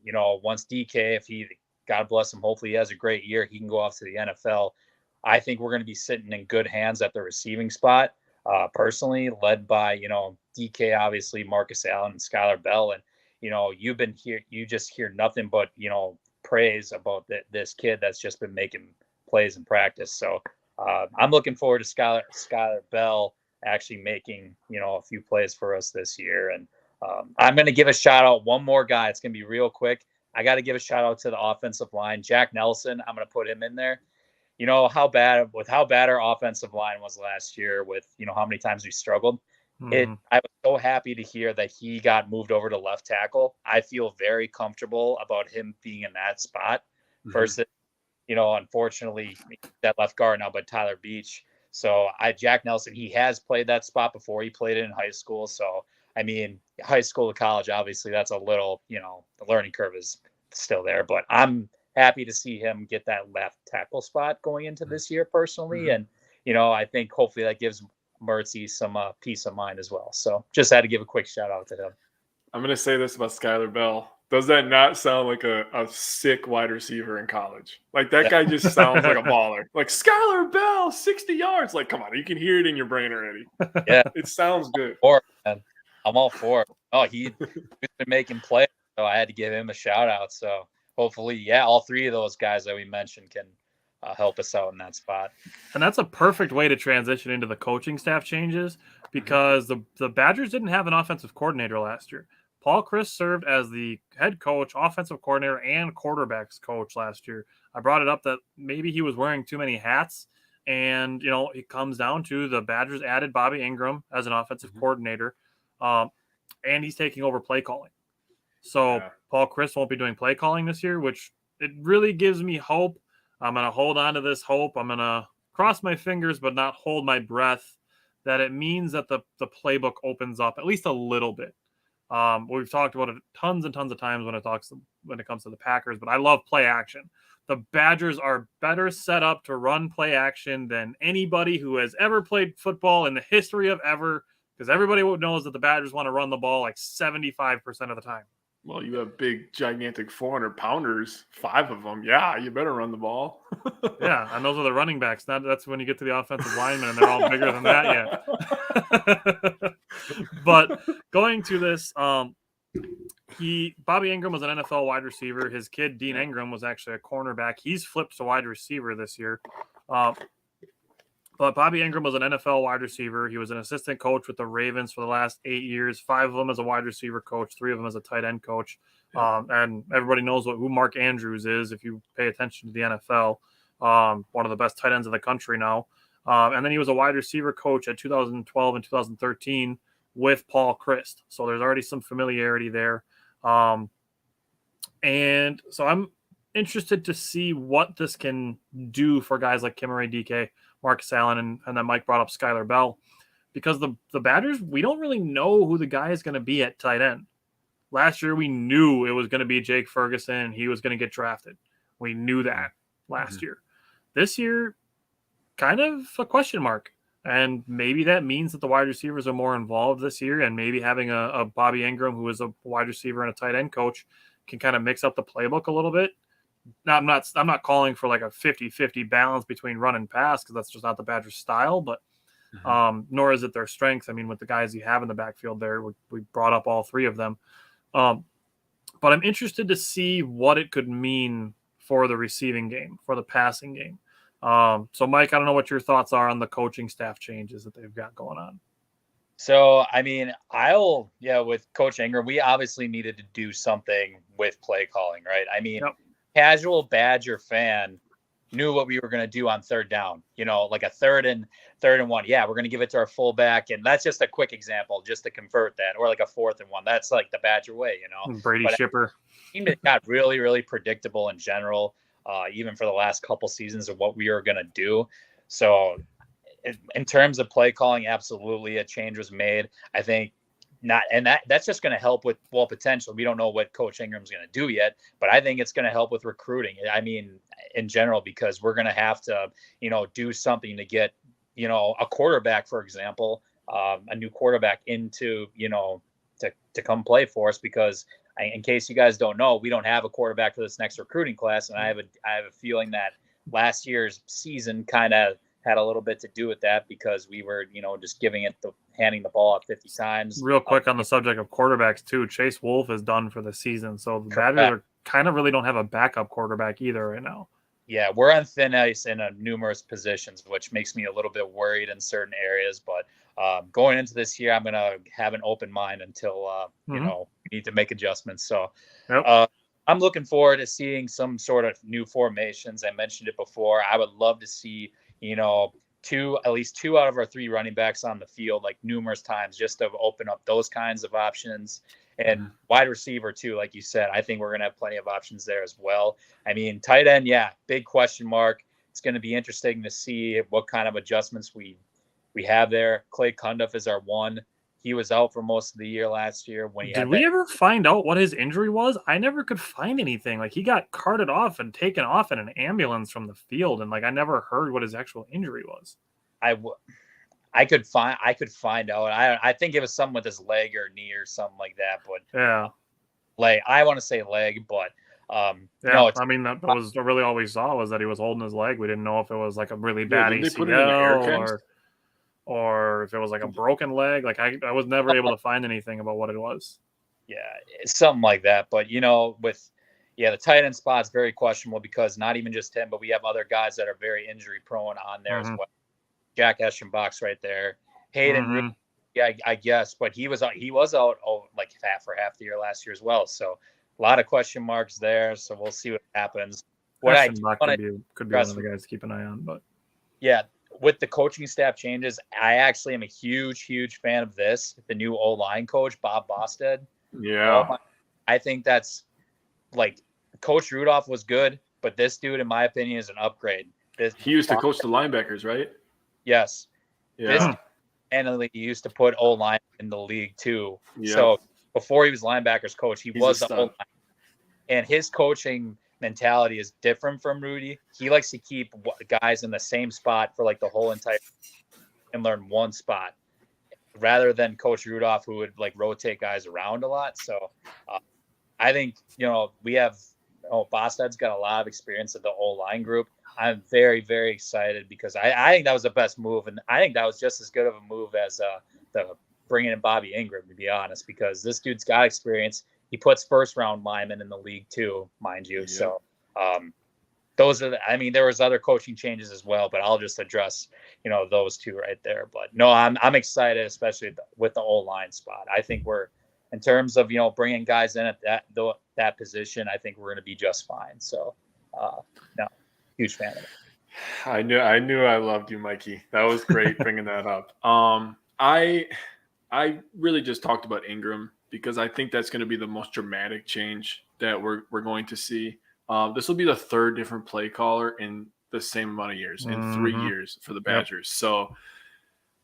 C: you know, once DK, if he, God bless him, hopefully he has a great year, he can go off to the NFL. I think we're going to be sitting in good hands at the receiving spot, personally, led by, you know, DK, obviously, Marcus Allen and Skylar Bell. And, you know, you've been here, you just hear nothing but, you know, praise about this kid that's just been making plays in practice. So I'm looking forward to Skylar Bell actually making, you know, a few plays for us this year. And I'm going to give a shout out, one more guy. It's going to be real quick. I got to give a shout out to the offensive line, Jack Nelson. I'm going to put him in there. You know how bad our offensive line was last year, with, you know, how many times we struggled. I was so happy to hear that he got moved over to left tackle. I feel very comfortable about him being in that spot versus, you know, unfortunately that left guard now, but Tyler Beach. So Jack Nelson, he has played that spot before. He played it in high school. So, I mean, high school to college, obviously that's a little, you know, the learning curve is still there, but I'm happy to see him get that left tackle spot going into this year personally. And, you know, I think hopefully that gives Mertzy some peace of mind as well. So just had to give a quick shout out to him.
A: I'm going to say this about Skylar Bell. Does that not sound like a sick wide receiver in college? Like, that guy just sounds like a baller. Like, Skylar Bell, 60 yards. Like, come on, you can hear it in your brain already.
C: Yeah.
A: It sounds good.
C: I'm all for it. Oh, he's been making plays, so I had to give him a shout out. So hopefully, yeah, all three of those guys that we mentioned can help us out in that spot.
B: And that's a perfect way to transition into the coaching staff changes, because the Badgers didn't have an offensive coordinator last year. Paul Chryst served as the head coach, offensive coordinator, and quarterbacks coach last year. I brought it up that maybe he was wearing too many hats. And, you know, it comes down to the Badgers added Bobby Ingram as an offensive coordinator, and he's taking over play calling. So Paul Chryst won't be doing play calling this year, which it really gives me hope. I'm going to hold on to this hope. I'm going to cross my fingers but not hold my breath that it means that the playbook opens up at least a little bit. We've talked about it tons and tons of times when it comes to the Packers, but I love play action. The Badgers are better set up to run play action than anybody who has ever played football in the history of ever, because everybody knows that the Badgers want to run the ball like 75% of the time.
A: Well, you have big, gigantic 400-pounders, 5 of them. Yeah, you better run the ball.
B: Yeah, and those are the running backs. That's when you get to the offensive linemen, and they're all bigger than that yet. But going to this, Bobby Ingram was an NFL wide receiver. His kid, Dean Ingram, was actually a cornerback. He's flipped to wide receiver this year. But Bobby Ingram was an NFL wide receiver. He was an assistant coach with the Ravens for the last 8 years, 5 of them as a wide receiver coach, 3 of them as a tight end coach. And everybody knows who Mark Andrews is if you pay attention to the NFL. One of the best tight ends in the country now. And then he was a wide receiver coach at 2012 and 2013 with Paul Chryst. So there's already some familiarity there. And so I'm interested to see what this can do for guys like Kimmeray DK, Marcus Allen, and then Mike brought up Skylar Bell, because the Badgers, we don't really know who the guy is going to be at tight end. Last year, we knew it was going to be Jake Ferguson, and he was going to get drafted. We knew that last year. This year, kind of a question mark. And maybe that means that the wide receivers are more involved this year, and maybe having a Bobby Ingram, who is a wide receiver and a tight end coach, can kind of mix up the playbook a little bit. Now, I'm not calling for like a 50-50 balance between run and pass, because that's just not the Badgers' style, but nor is it their strength. I mean, with the guys you have in the backfield there, we brought up all 3 of them. But I'm interested to see what it could mean for the receiving game, for the passing game. So, Mike, I don't know what your thoughts are on the coaching staff changes that they've got going on.
C: So, I mean, with Coach Ingram, we obviously needed to do something with play calling, right? I mean, casual Badger fan knew what we were going to do on third down, you know, like a third and 1. Yeah, we're going to give it to our fullback. And that's just a quick example just to convert that, or like a 4th and 1. That's like the Badger way, you know.
B: Brady Shipper.
C: It got really, really predictable in general, even for the last couple seasons of what we were going to do. So in terms of play calling, absolutely a change was made. I think that's just going to help with potential. We don't know what Coach Ingram's going to do yet, but I think it's going to help with recruiting. I mean, in general, because we're going to have to, do something to get, a quarterback, for example, a new quarterback into, to come play for us, because in case you guys don't know, we don't have a quarterback for this next recruiting class. And I have a feeling that last year's season kind of had a little bit to do with that, because we were, just handing the ball out 50 times.
B: Real quick on the subject of quarterbacks too, Chase Wolf is done for the season. So the Badgers kind of really don't have a backup quarterback either right now.
C: Yeah, we're on thin ice in numerous positions, which makes me a little bit worried in certain areas. But going into this year, I'm going to have an open mind until, we need to make adjustments. So I'm looking forward to seeing some sort of new formations. I mentioned it before. I would love to see, at least two out of our three running backs on the field, like numerous times, just to open up those kinds of options. And wide receiver too, like you said, I think we're going to have plenty of options there as well. I mean, tight end, big question mark. It's going to be interesting to see what kind of adjustments we have there. Clay Cundiff is our one. He was out for most of the year last year. Did
B: we ever find out what his injury was? I never could find anything. Like, he got carted off and taken off in an ambulance from the field, and I never heard what his actual injury was.
C: I could find out. I think it was something with his leg or knee or something like that. But leg. I want to say leg, but no.
B: I mean, that was really all we saw, was that he was holding his leg. We didn't know if it was like a really bad ACL or if it was like a broken leg. Like, I was never able to find anything about what it was.
C: Yeah, it's something like that. But with the tight end spot's very questionable, because not even just him, but we have other guys that are very injury prone on there as well. Jack Eschenbach's right there. Hayden, I guess, but he was out like half the year last year as well. So a lot of question marks there. So we'll see what happens.
B: Eschenbach could be one of the guys to keep an eye on. But
C: with the coaching staff changes, I actually am a huge fan of this. The new O-line coach, Bob Bosted.
A: Yeah.
C: I think that's like, Coach Rudolph was good, but this dude, in my opinion, is an upgrade.
A: He used to coach the linebackers, right?
C: Yes.
A: Yeah.
C: He used to put O-line in the league too.
A: Yeah.
C: So before he was linebackers coach, he was the O-line. And his coaching mentality is different from Rudy. He likes to keep guys in the same spot for like the whole entire and learn one spot, rather than Coach Rudolph, who would like rotate guys around a lot. So I think, we have Bostad's got a lot of experience at the O-line group. I'm very, very excited, because I think that was the best move. And I think that was just as good of a move as the bringing in Bobby Ingram, to be honest, because this dude's got experience. He puts first-round linemen in the league too, mind you. Yeah. So those are there was other coaching changes as well, but I'll just address, those two right there. But no, I'm excited, especially with the O-line spot. I think we're, in terms of, bringing guys in at that position, I think we're going to be just fine. So, no, huge fan of it.
A: I knew I loved you, Mikey. That was great bringing that up. I really just talked about Ingram, because I think that's going to be the most dramatic change that we're going to see. This will be the third different play caller in the same amount of years, in 3 years for the Badgers. Yep. So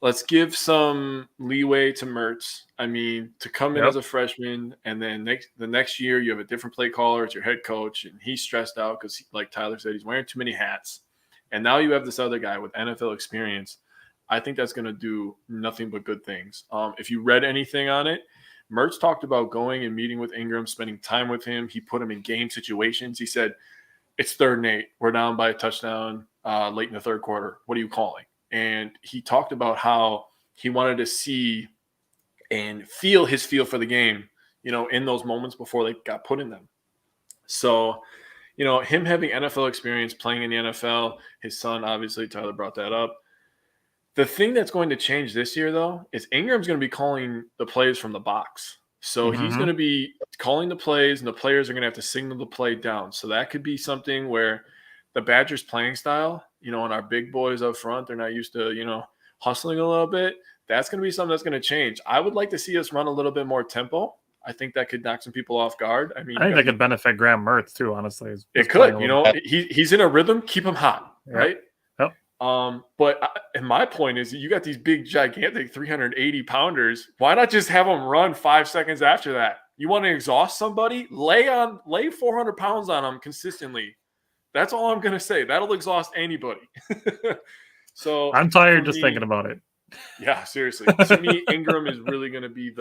A: let's give some leeway to Mertz. I mean, to come in as a freshman, and then the next year you have a different play caller as your head coach, and he's stressed out because, like Tyler said, he's wearing too many hats. And now you have this other guy with NFL experience. I think that's going to do nothing but good things. If you read anything on it, Mertz talked about going and meeting with Ingram, spending time with him. He put him in game situations. He said, it's 3rd and 8. We're down by a touchdown late in the third quarter. What are you calling? And he talked about how he wanted to see and feel his feel for the game, in those moments before they got put in them. So, him having NFL experience, playing in the NFL, his son, obviously, Tyler brought that up. The thing that's going to change this year, though, is Ingram's going to be calling the plays from the box. So he's going to be calling the plays, and the players are going to have to signal the play down. So that could be something where the Badgers' playing style, and our big boys up front, they're not used to, hustling a little bit. That's going to be something that's going to change. I would like to see us run a little bit more tempo. I think that could knock some people off guard. I think
B: that could benefit Graham Mertz too, honestly.
A: It could. He's in a rhythm. Keep him hot, right?
B: Yep.
A: And my point is, you got these big, gigantic 380 pounders. Why not just have them run 5 seconds after that? You want to exhaust somebody? Lay 400 pounds on them consistently. That's all I'm gonna say. That'll exhaust anybody. So
B: I'm tired just thinking about it.
A: Yeah, seriously. To me, Ingram is really going to be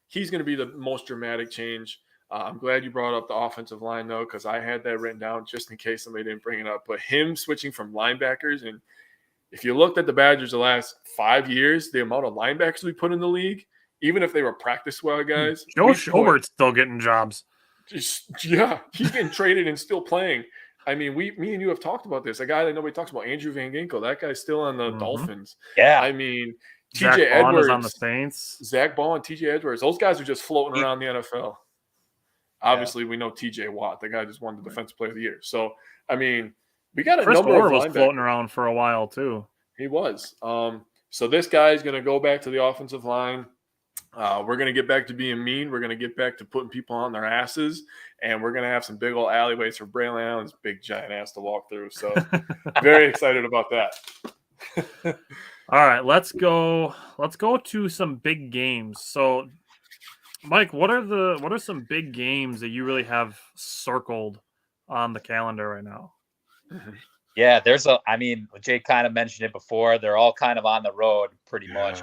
A: he's going to be the most dramatic change. I'm glad you brought up the offensive line, though, because I had that written down just in case somebody didn't bring it up. But him switching from linebackers, and if you looked at the Badgers the last 5 years, the amount of linebackers we put in the league, even if they were practice squad guys.
B: Joe Schobert's still getting jobs.
A: He's getting traded and still playing. I mean, me and you have talked about this. A guy that nobody talks about, Andrew Van Ginkel. That guy's still on the Dolphins.
C: Yeah.
A: I mean,
B: Zach
A: TJ
B: Bond
A: Edwards
B: is on the Saints.
A: Zach Bond, TJ Edwards. Those guys are just floating around the NFL. Obviously, we know TJ Watt. The guy just won the Defensive Player of the Year. So, I mean, we got a
B: Chris
A: number
B: Orr
A: of
B: was
A: linebackers.
B: floating around for a while, too.
A: He was. So this guy is going to go back to the offensive line. We're going to get back to being mean. We're going to get back to putting people on their asses. And we're going to have some big old alleyways for Braylon Allen's big, giant ass to walk through. So very excited about that.
B: All right, let's go to some big games. So, Mike, what are some big games that you really have circled on the calendar right now?
C: Yeah, Jake kind of mentioned it before. They're all kind of on the road pretty much.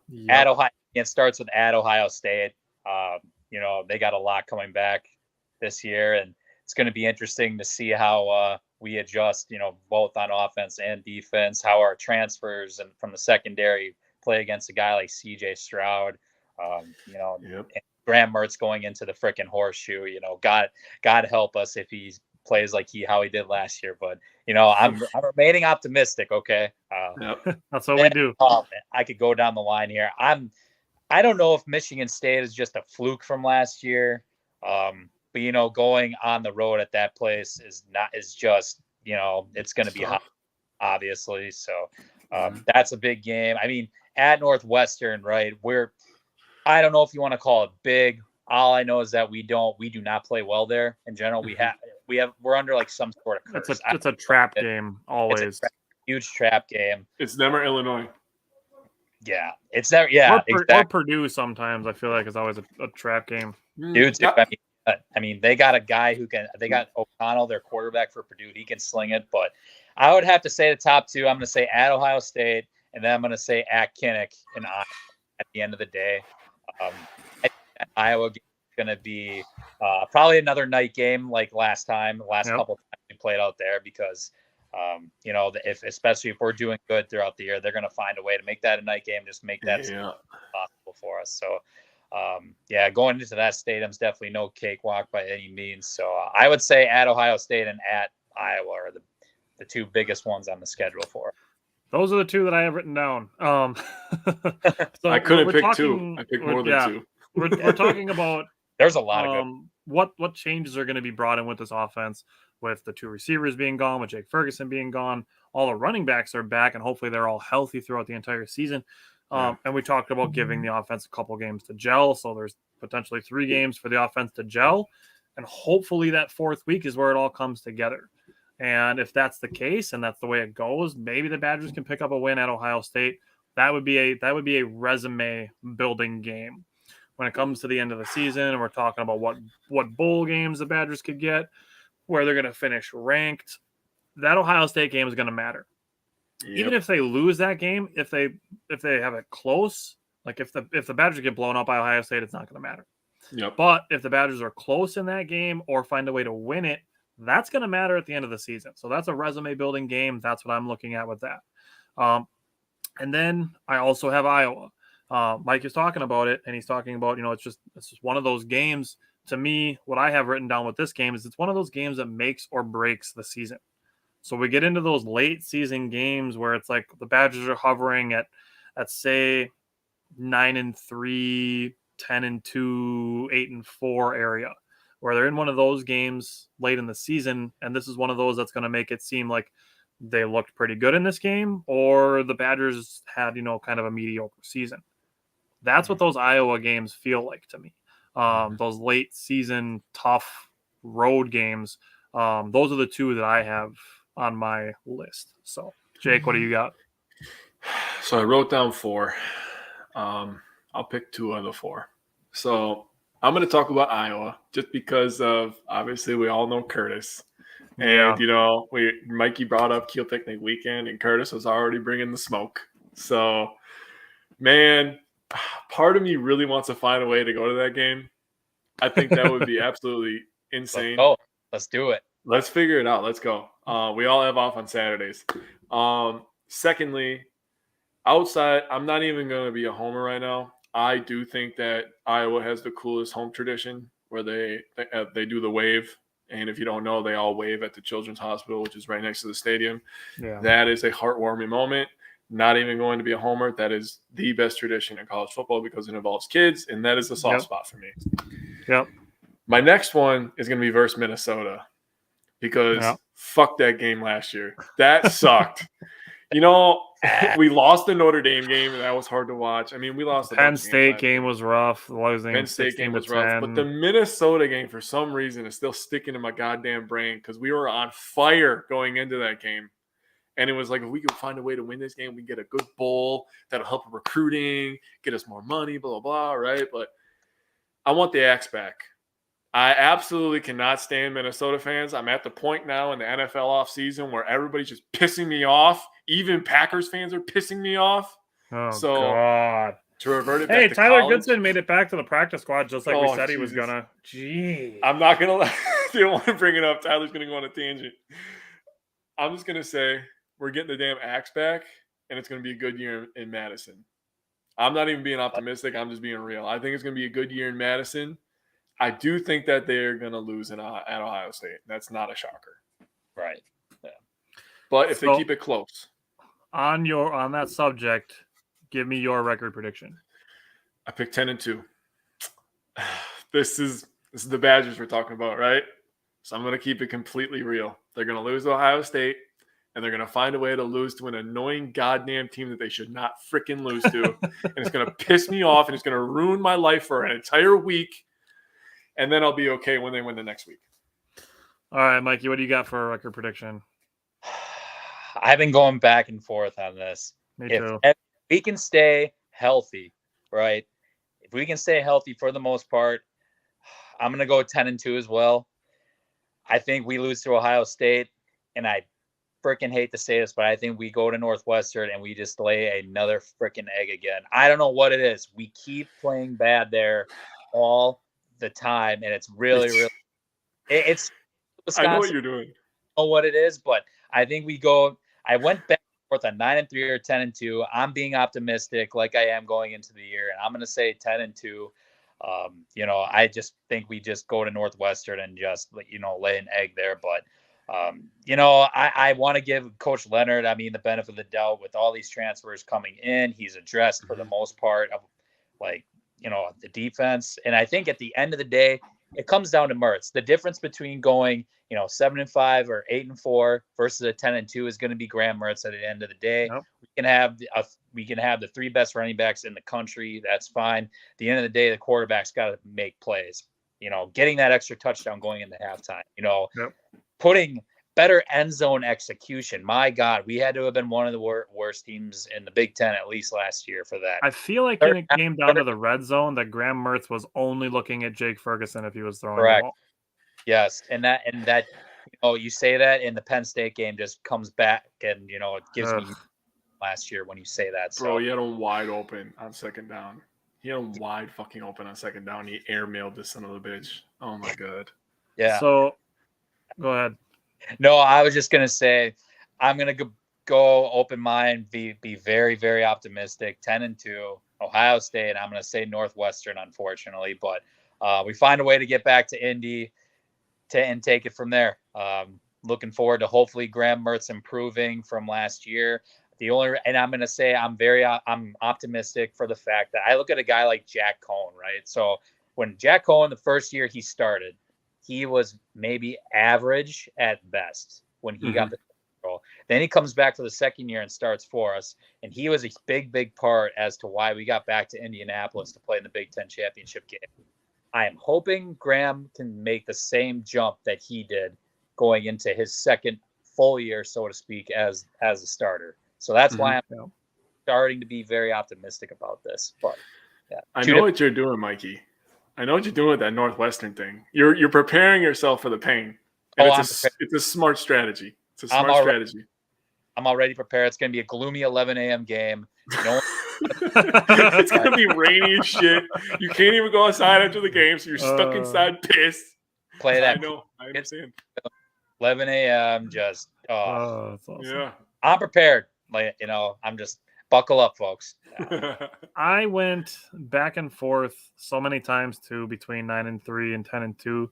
B: Yep.
C: At Ohio, it starts with at Ohio State. They got a lot coming back this year, and it's going to be interesting to see how we adjust, both on offense and defense, how our transfers and from the secondary play against a guy like CJ Stroud, and Graham Mertz going into the frickin' horseshoe, God help us if he plays like how he did last year. But, I'm remaining optimistic. Okay.
B: That's what we do.
C: I could go down the line here. I don't know if Michigan State is just a fluke from last year. But going on the road at that place is just, it's going to be hot, obviously. So that's a big game. I mean, at Northwestern, right? I don't know if you want to call it big. All I know is that we do not play well there in general. We're under like some sort of curse.
B: It's a trap game always.
C: It's a huge trap game.
A: It's never Illinois.
C: Yeah, it's never. Yeah,
B: or Purdue sometimes. I feel like it's always a trap game.
C: Dude, I mean, they got a guy they got O'Connell, their quarterback for Purdue. He can sling it, but I would have to say the top two. I'm going to say at Ohio State, and then I'm going to say at Kinnick in Iowa at the end of the day. I think Iowa game is going to be probably another night game like last couple of times we played out there because, especially if we're doing good throughout the year, they're going to find a way to make that a night game, just make that possible for us. So, going into that stadium's definitely no cakewalk by any means. So I would say at Ohio State and at Iowa are the two biggest ones on the schedule for.
B: Those are the two that I have written down. So
A: I couldn't pick two. I picked more than two.
B: We're talking about
C: there's a lot of good.
B: What changes are going to be brought in with this offense, with the two receivers being gone, with Jake Ferguson being gone, all the running backs are back, and hopefully they're all healthy throughout the entire season. And we talked about giving the offense a couple games to gel. So there's potentially 3 games for the offense to gel. And hopefully that 4th week is where it all comes together. And if that's the case and that's the way it goes, maybe the Badgers can pick up a win at Ohio State. That would be a resume building game. When it comes to the end of the season, and we're talking about what bowl games the Badgers could get, where they're going to finish ranked, that Ohio State game is going to matter. Yep. Even if they lose that game, if they have it close, like if the Badgers get blown up by Ohio State, it's not going to matter.
A: Yep.
B: But if the Badgers are close in that game or find a way to win it, that's going to matter at the end of the season. So that's a resume building game. That's what I'm looking at with that. And then I also have Iowa. Mike is talking about it, and he's talking about, it's just one of those games. To me, what I have written down with this game is it's one of those games that makes or breaks the season. So we get into those late season games where it's like the Badgers are hovering at say 9-3, 10-2, 8-4 area, where they're in one of those games late in the season, and this is one of those that's going to make it seem like they looked pretty good in this game, or the Badgers had kind of a mediocre season. That's what those Iowa games feel like to me. Those late season tough road games. Those are the two that I have on my list. So Jake, what do you got?
A: So I wrote down 4. I'll pick 2 of the 4. So I'm going to talk about Iowa just because of, obviously, we all know Curtis.
B: Yeah.
A: And, Mikey brought up Kiel Picnic Weekend, and Curtis was already bringing the smoke. So, man, part of me really wants to find a way to go to that game. I think that would be absolutely insane.
C: Let's do it.
A: Let's figure it out. Let's go. We all have off on Saturdays. Secondly, outside, I'm not even going to be a homer right now. I do think that Iowa has the coolest home tradition where they do the wave. And if you don't know, they all wave at the Children's Hospital, which is right next to the stadium.
B: Yeah.
A: That is a heartwarming moment. Not even going to be a homer. That is the best tradition in college football because it involves kids, and that is a soft spot for me.
B: Yep.
A: My next one is going to be versus Minnesota because fuck that game last year. That sucked. We lost the Notre Dame game, and that was hard to watch. I mean, we lost the
B: Penn State game was rough. Penn
A: State game was rough. But the Minnesota game, for some reason, is still sticking in my goddamn brain because we were on fire going into that game. And it was like, if we could find a way to win this game, we get a good bowl that'll help with recruiting, get us more money, blah, blah, blah, right? But I want the Axe back. I absolutely cannot stand Minnesota fans. I'm at the point now in the NFL offseason where everybody's just pissing me off. Even Packers fans are pissing me off.
B: Oh, God.
A: To revert it back to
B: Tyler
A: college,
B: Goodson made it back to the practice squad just like we said he was
A: Jesus.
B: going to. Gee.
A: I'm not going to – didn't want to bring it up. Tyler's going to go on a tangent. I'm just going to say we're getting the damn Axe back, and it's going to be a good year in Madison. I'm not even being optimistic. I'm just being real. I think it's going to be a good year in Madison. I do think that they're going to lose at Ohio State. That's not a shocker.
C: Right. Yeah.
A: But if they keep it close.
B: On that subject, give me your record prediction.
A: I picked 10-2. This is the Badgers we're talking about, right? So I'm going to keep it completely real. They're going to lose to Ohio State, and they're going to find a way to lose to an annoying goddamn team that they should not freaking lose to. And it's going to piss me off, and it's going to ruin my life for an entire week. And then I'll be okay when they win the next week.
B: All right, Mikey, what do you got for a record prediction?
C: I've been going back and forth on this.
B: Me too.
C: If we can stay healthy, right? If we can stay healthy for the most part, I'm going to go 10-2 as well. I think we lose to Ohio State, and I freaking hate to say this, but I think we go to Northwestern and we just lay another freaking egg again. I don't know what it is. We keep playing bad there all the time, and it's really it's Wisconsin.
A: I know what you're doing.
C: I don't know what it is, but I think we go. I went back and forth on 9-3 or 10-2. I'm being optimistic, like I am going into the year, and I'm going to say 10-2. I just think we just go to Northwestern and just lay an egg there. But I want to give Coach Leonard, the benefit of the doubt with all these transfers coming in. He's addressed for the most part of the defense. And I think at the end of the day, it comes down to Mertz. The difference between going, 7-5 or 8-4 versus a 10-2 is going to be Graham Mertz at the end of the day.
B: Yep.
C: We can have the 3 best running backs in the country. That's fine. At the end of the day, the quarterback's got to make plays. Getting that extra touchdown going into halftime.
B: Yep.
C: Putting better end zone execution. My God, we had to have been one of the worst teams in the Big Ten at least last year for that.
B: I feel like when it came down to the red zone, that Graham Mertz was only looking at Jake Ferguson if he was throwing the ball.
C: Yes, and that you say that, in the Penn State game just comes back, and it gives me last year when you say that.
A: Bro, he had him wide open on second down. He had him wide fucking open on second down. He airmailed this son of a bitch. Oh my God.
C: Yeah.
B: So, go ahead.
C: No, I was just gonna say, I'm gonna go open mind, be very, very optimistic. 10-2, Ohio State. I'm gonna say Northwestern, unfortunately, but we find a way to get back to Indy and take it from there. Looking forward to hopefully Graham Mertz improving from last year. And I'm gonna say I'm optimistic for the fact that I look at a guy like Jack Cohn, right? So when Jack Cohn, the first year he started, he was maybe average at best when he got the role. Then he comes back for the second year and starts for us. And he was a big, big part as to why we got back to Indianapolis to play in the Big Ten championship game. I am hoping Graham can make the same jump that he did going into his second full year, so to speak, as a starter. So that's why I'm starting to be very optimistic about this. But yeah,
A: I know what you're doing, Mikey. I know what you're doing with that Northwestern thing. You're preparing yourself for the pain. And it's a smart strategy. It's a smart strategy.
C: I'm already prepared. It's going to be a gloomy 11 a.m. game.
A: It's going to be rainy as shit. You can't even go outside after the game, so you're stuck inside pissed.
C: Play that.
A: I know. I understand.
C: 11 a.m. Just
B: that's awesome.
A: Yeah.
C: I'm prepared. I'm just buckle up, folks.
B: I went back and forth so many times too between 9-3 and 10-2.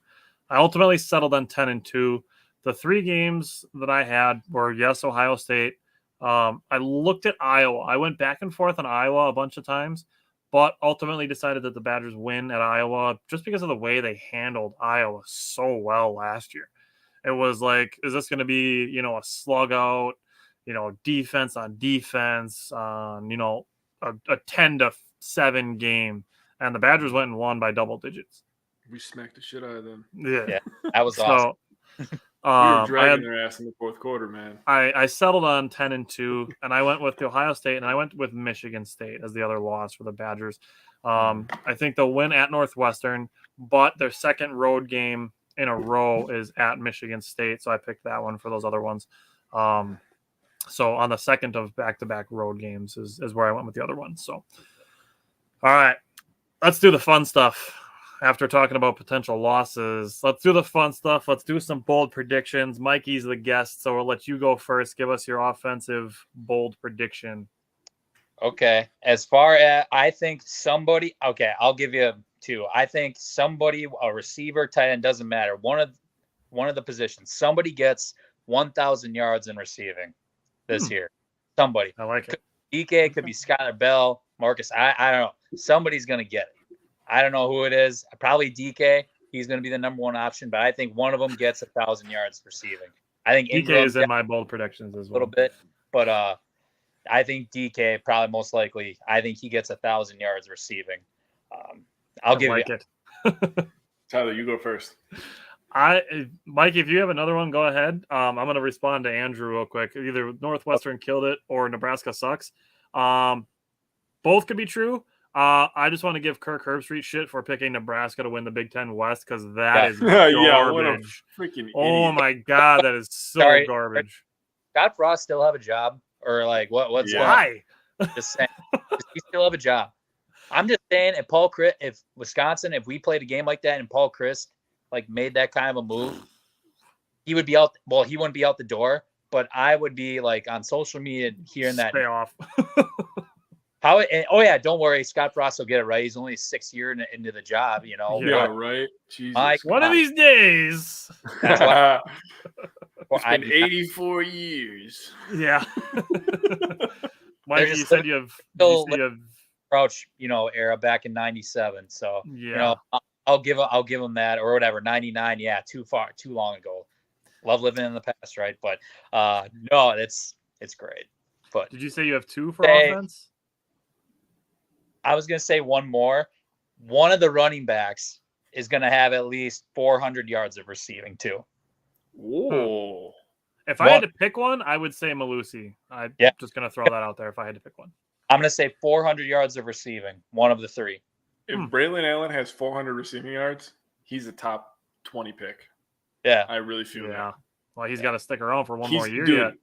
B: I ultimately settled on 10-2. The 3 games that I had were Ohio State. I looked at Iowa. I went back and forth on Iowa a bunch of times, but ultimately decided that the Badgers win at Iowa just because of the way they handled Iowa so well last year. It was like, is this going to be, a slug out, defense on defense, a 10-7 game, and the Badgers went and won by double digits.
A: We smacked the shit out of them.
C: Yeah, that was awesome.
A: We were dragging their ass in the fourth quarter, man.
B: I settled on 10-2, and I went with Ohio State, and I went with Michigan State as the other loss for the Badgers. I think they'll win at Northwestern, but their second road game in a row is at Michigan State, so I picked that one for those other ones. So on the second of back-to-back road games is where I went with the other one. So, all right, let's do the fun stuff. After talking about potential losses, let's do the fun stuff. Let's do some bold predictions. Mikey's the guest, so we'll let you go first. Give us your offensive bold prediction.
C: Okay. As far as I think somebody, I'll give you 2. I think somebody, a receiver, tight end, doesn't matter. One of the positions, somebody gets 1,000 yards in receiving this year. Somebody.
B: I like it.
C: DK could be Skylar Bell, Marcus. I don't know. Somebody's going to get it. I don't know who it is. Probably DK. He's going to be the number 1 option, but I think one of them gets 1,000 yards receiving. I think
B: DK is in my bold predictions as well.
C: A little bit, but I think DK probably most likely. I think he gets 1,000 yards receiving. I'll give
B: it.
A: Tyler, you go first.
B: Mike, if you have another one, go ahead. I'm going to respond to Andrew real quick. Either Northwestern killed it or Nebraska sucks. Both could be true. I just want to give Kirk Herbstreit shit for picking Nebraska to win the Big Ten West because that is garbage.
A: Yeah, what a freaking idiot.
B: Oh my god, that is so garbage.
C: Scott Frost still have a job, or like what's
B: why?
C: Just saying, does he still have a job? I'm just saying, if Wisconsin, if we played a game like that and Paul Chryst like made that kind of a move, he would be out. Well, he wouldn't be out the door, but I would be like on social media hearing that.
B: Stay off.
C: Don't worry. Scott Frost will get it right. He's only 6 years into the job,
A: Yeah, right. Jesus.
C: Mike,
B: one of these days.
C: That's why,
A: it's been 84 years.
B: Yeah. Mike, you said you have
C: Crouch, era back in '97. So
B: yeah,
C: I'll give him that, or whatever. '99, yeah, too long ago. Love living in the past, right? But no, it's great. But
B: did you say you have 2 for offense?
C: I was going to say one more. One of the running backs is going to have at least 400 yards of receiving too.
A: Whoa.
B: If I had to pick one, I would say Malusi. I'm just going to throw that out there if I had to pick one.
C: I'm going to say 400 yards of receiving, one of the 3.
A: If Braylon Allen has 400 receiving yards, he's a top 20 pick.
C: Yeah.
A: I really feel that.
B: Well, he's got to stick around for one more year yet.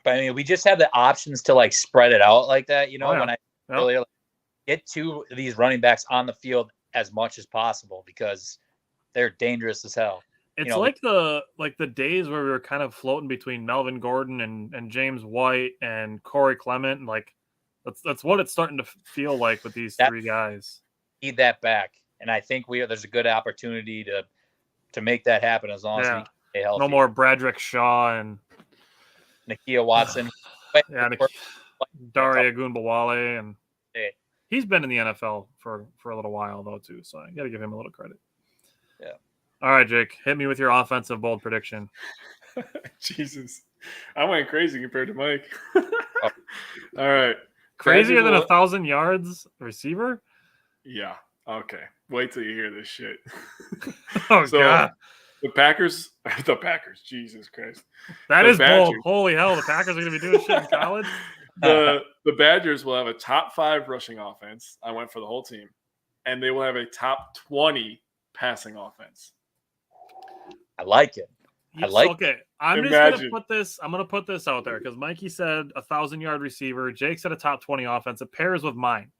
C: But I mean, we just have the options to like spread it out like that, when I really get 2 of these running backs on the field as much as possible because they're dangerous as hell.
B: It's like the days where we were kind of floating between Melvin Gordon and James White and Corey Clement, and like that's what it's starting to feel like with these 3 guys.
C: Need that back, and I think there's a good opportunity to make that happen as long as we stay healthy.
B: No more Bradrick Shaw and
C: Nakia Watson.
B: Daria Gunbawale, and he's been in the NFL for a little while though too, so I got to give him a little credit.
C: Yeah.
B: All right, Jake, hit me with your offensive bold prediction.
A: Jesus, I went crazy compared to Mike. All right,
B: crazier than 1,000 yards receiver?
A: Yeah. Okay. Wait till you hear this shit.
B: God.
A: The Packers, Jesus Christ.
B: That
A: The
B: is bold.
A: Badgers.
B: Holy hell, the Packers are going to be doing shit in college?
A: The Badgers will have a top 5 rushing offense. I went for the whole team. And they will have a top 20 passing offense.
C: I like it.
B: Okay, I'm just going to
A: Imagine.
B: put this. I'm going to put this out there because Mikey said 1,000-yard receiver. Jake said a top 20 offense. It pairs with mine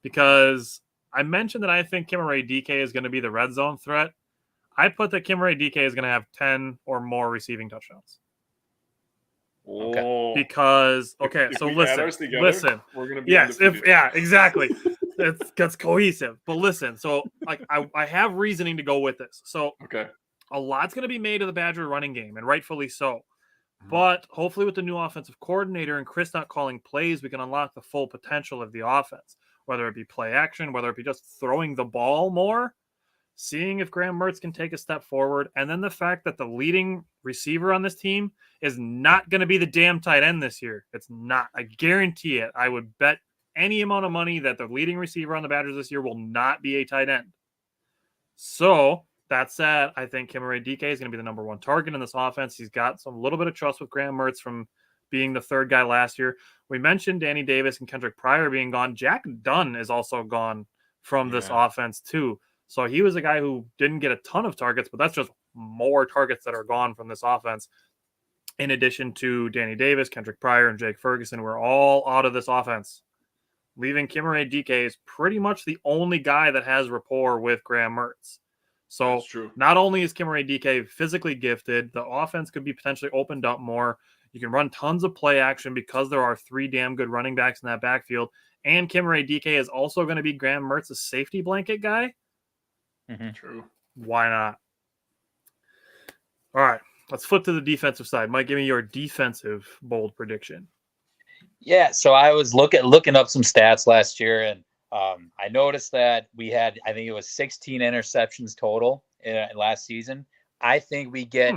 B: because I mentioned that I think Kimmeray DK is going to be the red zone threat. I put that Kimmeray DK is going to have 10 or more receiving touchdowns.
A: Okay.
B: Because
A: if
B: so
A: we
B: listen,
A: add ours together, we're going to be undefeated.
B: Exactly. That's cohesive. But listen, so like I have reasoning to go with this. So
A: Okay.
B: a lot's going to be made of the Badger running game, and rightfully so. But hopefully with the new offensive coordinator and Chris not calling plays, we can unlock the full potential of the offense, whether it be play action, whether it be just throwing the ball more, seeing if Graham Mertz can take a step forward, and then the fact that the leading receiver on this team is not going to be the damn tight end this year. It's not. I guarantee it. I would bet any amount of money that the leading receiver on the Badgers this year will not be a tight end. So that said, I think Kimmeray DK is going to be the number 1 target in this offense. He's got some little bit of trust with Graham Mertz from being the third guy last year. We mentioned Danny Davis and Kendrick Pryor being gone. Jack Dunn is also gone from this offense too. So he was a guy who didn't get a ton of targets, but that's just more targets that are gone from this offense. In addition to Danny Davis, Kendrick Pryor, and Jake Ferguson, we're all out of this offense. Leaving Kimmeray DK is pretty much the only guy that has rapport with Graham Mertz. So not only is Kimmeray DK physically gifted, the offense could be potentially opened up more. You can run tons of play action because there are 3 damn good running backs in that backfield. And Kimmeray DK is also going to be Graham Mertz's safety blanket guy.
A: True.
B: Why not? All right, let's flip to the defensive side. Mike, give me your defensive bold prediction.
C: Yeah, so I was looking up some stats last year, and I noticed that we had, I think it was 16 interceptions total in last season. I think we get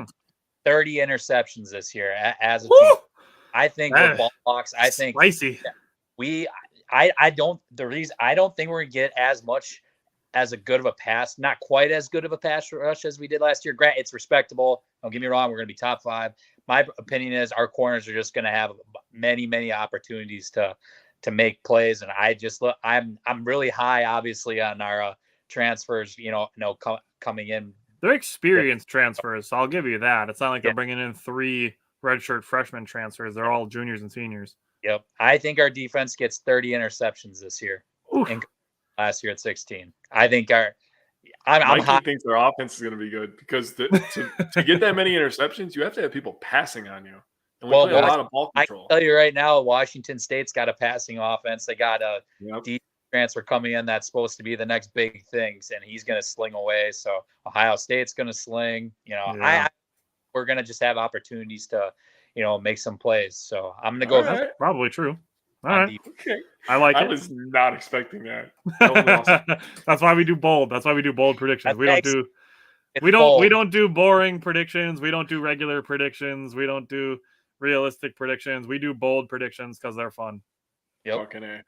C: 30 interceptions this year as a team. I think with ball box, I think
B: spicy.
C: I don't think we're gonna get as much as a good of a pass, not quite as good of a pass rush as we did last year. Grant, it's respectable. Don't get me wrong. We're going to be top 5. My opinion is our corners are just going to have many, many opportunities to make plays. And I'm really high, obviously, on our transfers, coming in.
B: They're experienced transfers, so I'll give you that. It's not like they're bringing in 3 redshirt freshman transfers. They're all juniors and seniors.
C: Yep. I think our defense gets 30 interceptions this year. And last year at 16. I think I'm high.
A: thinks their offense is going to be good because to get that many interceptions, you have to have people passing on you. And we play a lot of ball control.
C: I can tell you right now, Washington State's got a passing offense. They got a deep transfer coming in that's supposed to be the next big things, and he's going to sling away. So Ohio State's going to sling. We're going to just have opportunities to, make some plays. So I'm going to go.
B: That's probably true. All right.
A: Okay.
B: I like it.
A: I was not expecting that. That was awesome.
B: That's why we do bold. That's why we do bold predictions. We don't do boring predictions. We don't do regular predictions. We don't do realistic predictions. We do bold predictions because they're fun.
C: Yep.
A: Fucking A.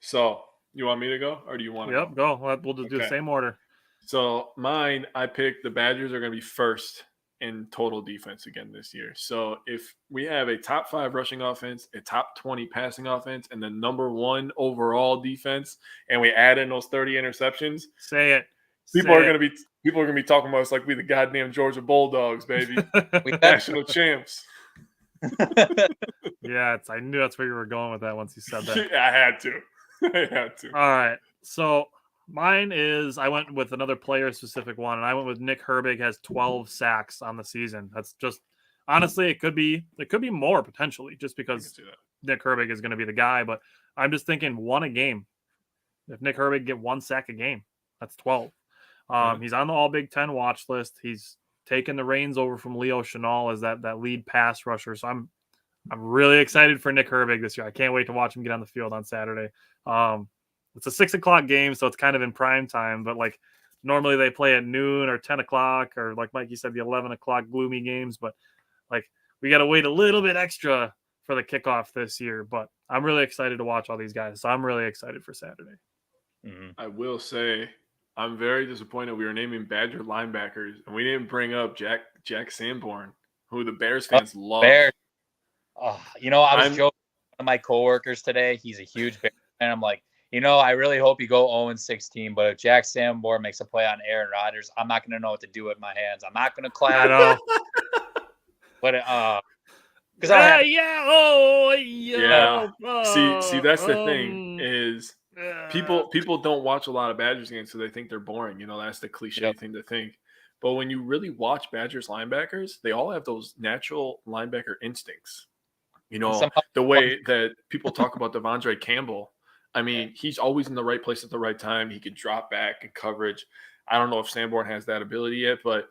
A: So you want me to go or do you want to
B: go? We'll just do the same order.
A: So mine, I picked the Badgers are going to be first in total defense again this year. So if we have a top 5 rushing offense, a top 20 passing offense, and the number 1 overall defense, and we add in those 30 interceptions,
B: say it.
A: People are going to be talking about us like we the goddamn Georgia Bulldogs, baby. We national champs.
B: I knew that's where you were going with that once you said that.
A: I had to.
B: All right. So mine is I went with another player-specific one, and I went with Nick Herbig has 12 sacks on the season. That's just honestly, it could be more potentially, just because Nick Herbig is going to be the guy. But I'm just thinking 1 a game. If Nick Herbig get 1 sack a game, that's 12. He's on the All Big Ten watch list. He's taken the reins over from Leo Chenal as that lead pass rusher. So I'm really excited for Nick Herbig this year. I can't wait to watch him get on the field on Saturday. It's a 6:00 game, so it's kind of in prime time, but like normally they play at noon or 10 o'clock, or like Mikey said, the 11 o'clock gloomy games, but like we got to wait a little bit extra for the kickoff this year, but I'm really excited to watch all these guys. So I'm really excited for Saturday.
A: I will say I'm very disappointed. We were naming Badger linebackers, and we didn't bring up Jack Sanborn, who the Bears fans love.
C: Bears. Oh, I was joking with one of my coworkers today. He's a huge Bears fan. I'm like, I really hope you go 0-16, but if Jack Sanborn makes a play on Aaron Rodgers, I'm not going to know what to do with my hands. I'm not going to clap.
B: I know.
C: But because
A: See, that's the thing is people don't watch a lot of Badgers games, so they think they're boring. That's the cliche thing to think. But when you really watch Badgers linebackers, they all have those natural linebacker instincts. The way that people talk about Devondre Campbell. I mean, he's always in the right place at the right time. He can drop back in coverage. I don't know if Sanborn has that ability yet, but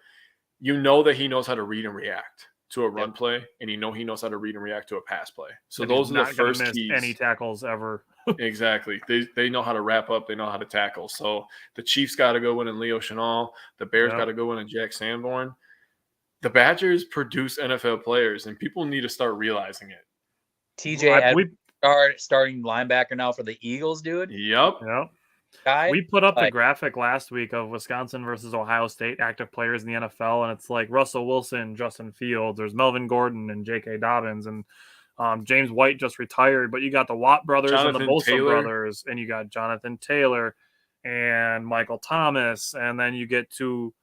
A: that he knows how to read and react to a run play, and he knows how to read and react to a pass play. So
B: and
A: those are the first keys.
B: Any tackles ever.
A: Exactly. They know how to wrap up. They know how to tackle. So the Chiefs got to go in and Leo Chenal. The Bears got to go in and Jack Sanborn. The Badgers produce NFL players, and people need to start realizing it.
C: TJ starting linebacker now for the Eagles, dude.
A: Yep.
B: We put up the graphic last week of Wisconsin versus Ohio State active players in the NFL, and it's like Russell Wilson, Justin Fields, there's Melvin Gordon and J.K. Dobbins, and James White just retired, but you got the Watt brothers and the Bosa brothers, and you got Jonathan Taylor and Michael Thomas, and then you get to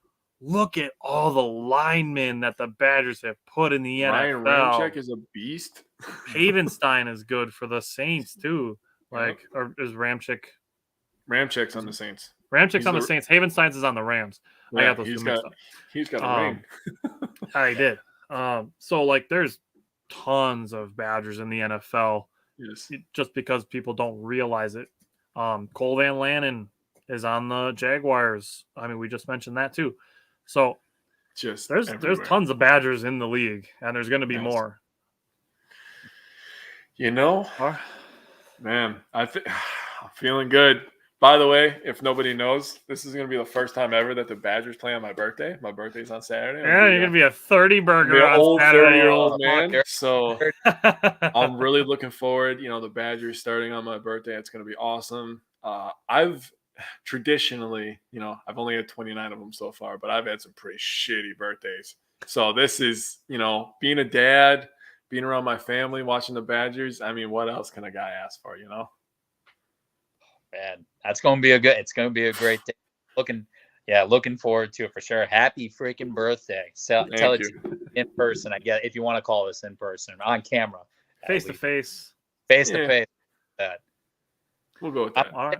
B: look at all the linemen that the Badgers have put in the
A: Ryan
B: NFL.
A: Ramczyk is a beast.
B: Havenstein is good for the Saints too. Or is Ramczyk?
A: Ramczyk's on the Saints.
B: Ramczyk's on the Saints. Havenstein's is on the Rams.
A: Yeah,
B: I got those two mixed up.
A: He's got a ring.
B: I did. So there's tons of Badgers in the NFL.
A: Yes.
B: Just because people don't realize it. Cole Van Lannon is on the Jaguars. I mean, we just mentioned that too. So there's tons of Badgers in the league, and there's going to be more.
A: Man, I'm feeling good. By the way, if nobody knows, this is going to be the first time ever that the Badgers play on my birthday. My birthday's on Saturday.
B: Yeah, you're going to be a 30 burger on
A: old
B: Saturday.
A: 30-year-old man. So I'm really looking forward. The Badgers starting on my birthday. It's going to be awesome. I've traditionally, I've only had 29 of them so far, but I've had some pretty shitty birthdays. So this is, being a dad, being around my family, watching the Badgers. I mean, what else can a guy ask for,
C: Man, it's going to be a great day. Looking forward to it for sure. Happy freaking birthday. Tell it to you in person, I guess, if you want to call this in person, on camera.
B: Face to face.
C: Face to face.
A: We'll go with that.
B: All right.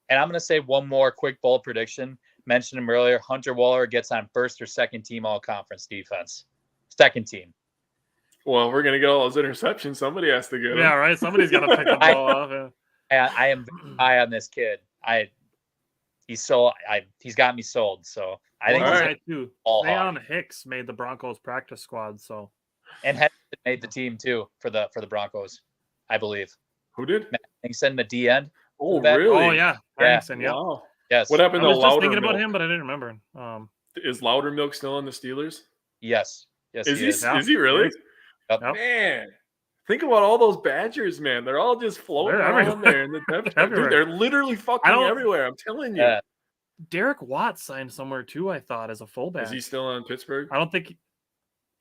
C: And I'm going to say one more quick bold prediction. Mentioned him earlier. Hunter Waller gets on first or second team all-conference defense. Second team.
A: Well, we're going to get all those interceptions. Somebody has to get them.
B: Yeah, right. Somebody's got to pick the ball off. Yeah.
C: I am high on this kid. He's got me sold. So I think
B: he's right too. Leon Hicks made the Broncos practice squad. So
C: and Henderson made the team too for the Broncos, I believe.
A: Who did?
C: Henderson, the D end.
A: Oh, really?
B: Oh, yeah. Henderson, yeah.
A: Wow.
C: Yes.
A: What happened to Loudermilk?
B: I was just thinking about him, but I didn't remember.
A: Is Loudermilk still in the Steelers?
C: Yes.
A: Is he really?
C: Yep.
A: Man, think about all those Badgers, man. They're all just floating around there in the depth. Dude, they're literally fucking everywhere. I'm telling you.
B: Derek Watt signed somewhere too, I thought, as a fullback.
A: Is he still on Pittsburgh?
B: I don't think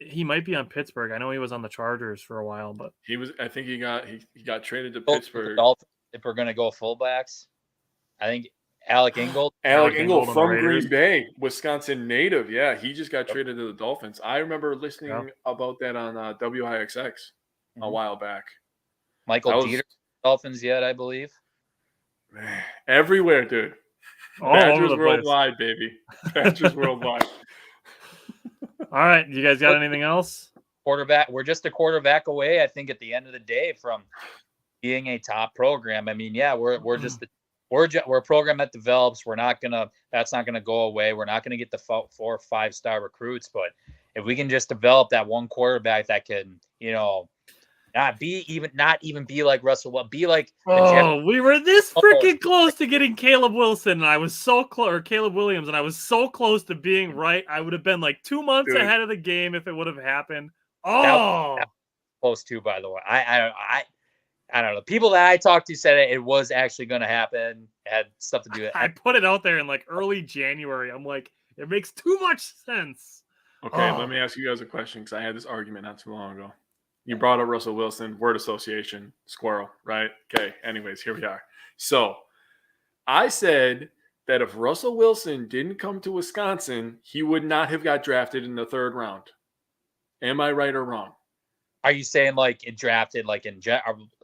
B: he might be on Pittsburgh. I know he was on the Chargers for a while, but
A: he was. I think he got traded to Pittsburgh.
C: If we're gonna go fullbacks, I think Alec Ingold.
A: Alec Ingold from Green Bay, Wisconsin native. Yeah, he just got traded to the Dolphins. I remember listening about that on WIXX a while back.
C: Michael Dieter, Dolphins yet, I believe.
A: Man, everywhere, dude. Badgers worldwide, baby. Badgers worldwide.
B: All right, you guys got anything else?
C: Quarterback. We're just a quarterback away, I think, at the end of the day from being a top program. I mean, yeah, we're a program that develops. That's not gonna go away. We're not gonna get the 4 or 5 star recruits, but if we can just develop that one quarterback that can, not even be like Russell, but be like.
B: We were this freaking close to getting Caleb Wilson, and I was so close, or Caleb Williams, and I was so close to being right. I would have been like 2 months ahead of the game if it would have happened. Oh,
C: close to, by the way. I don't know. People that I talked to said it was actually going to happen. It had stuff to do with
B: I put it out there in like early January. I'm like, it makes too much sense.
A: Okay,
B: Oh.
A: let me ask you guys a question because I had this argument not too long ago. You brought up Russell Wilson, word association, squirrel, right? Okay, anyways, here we are. So I said that if Russell Wilson didn't come to Wisconsin, he would not have got drafted in the 3rd round. Am I right or wrong?
C: Are you saying like it drafted like in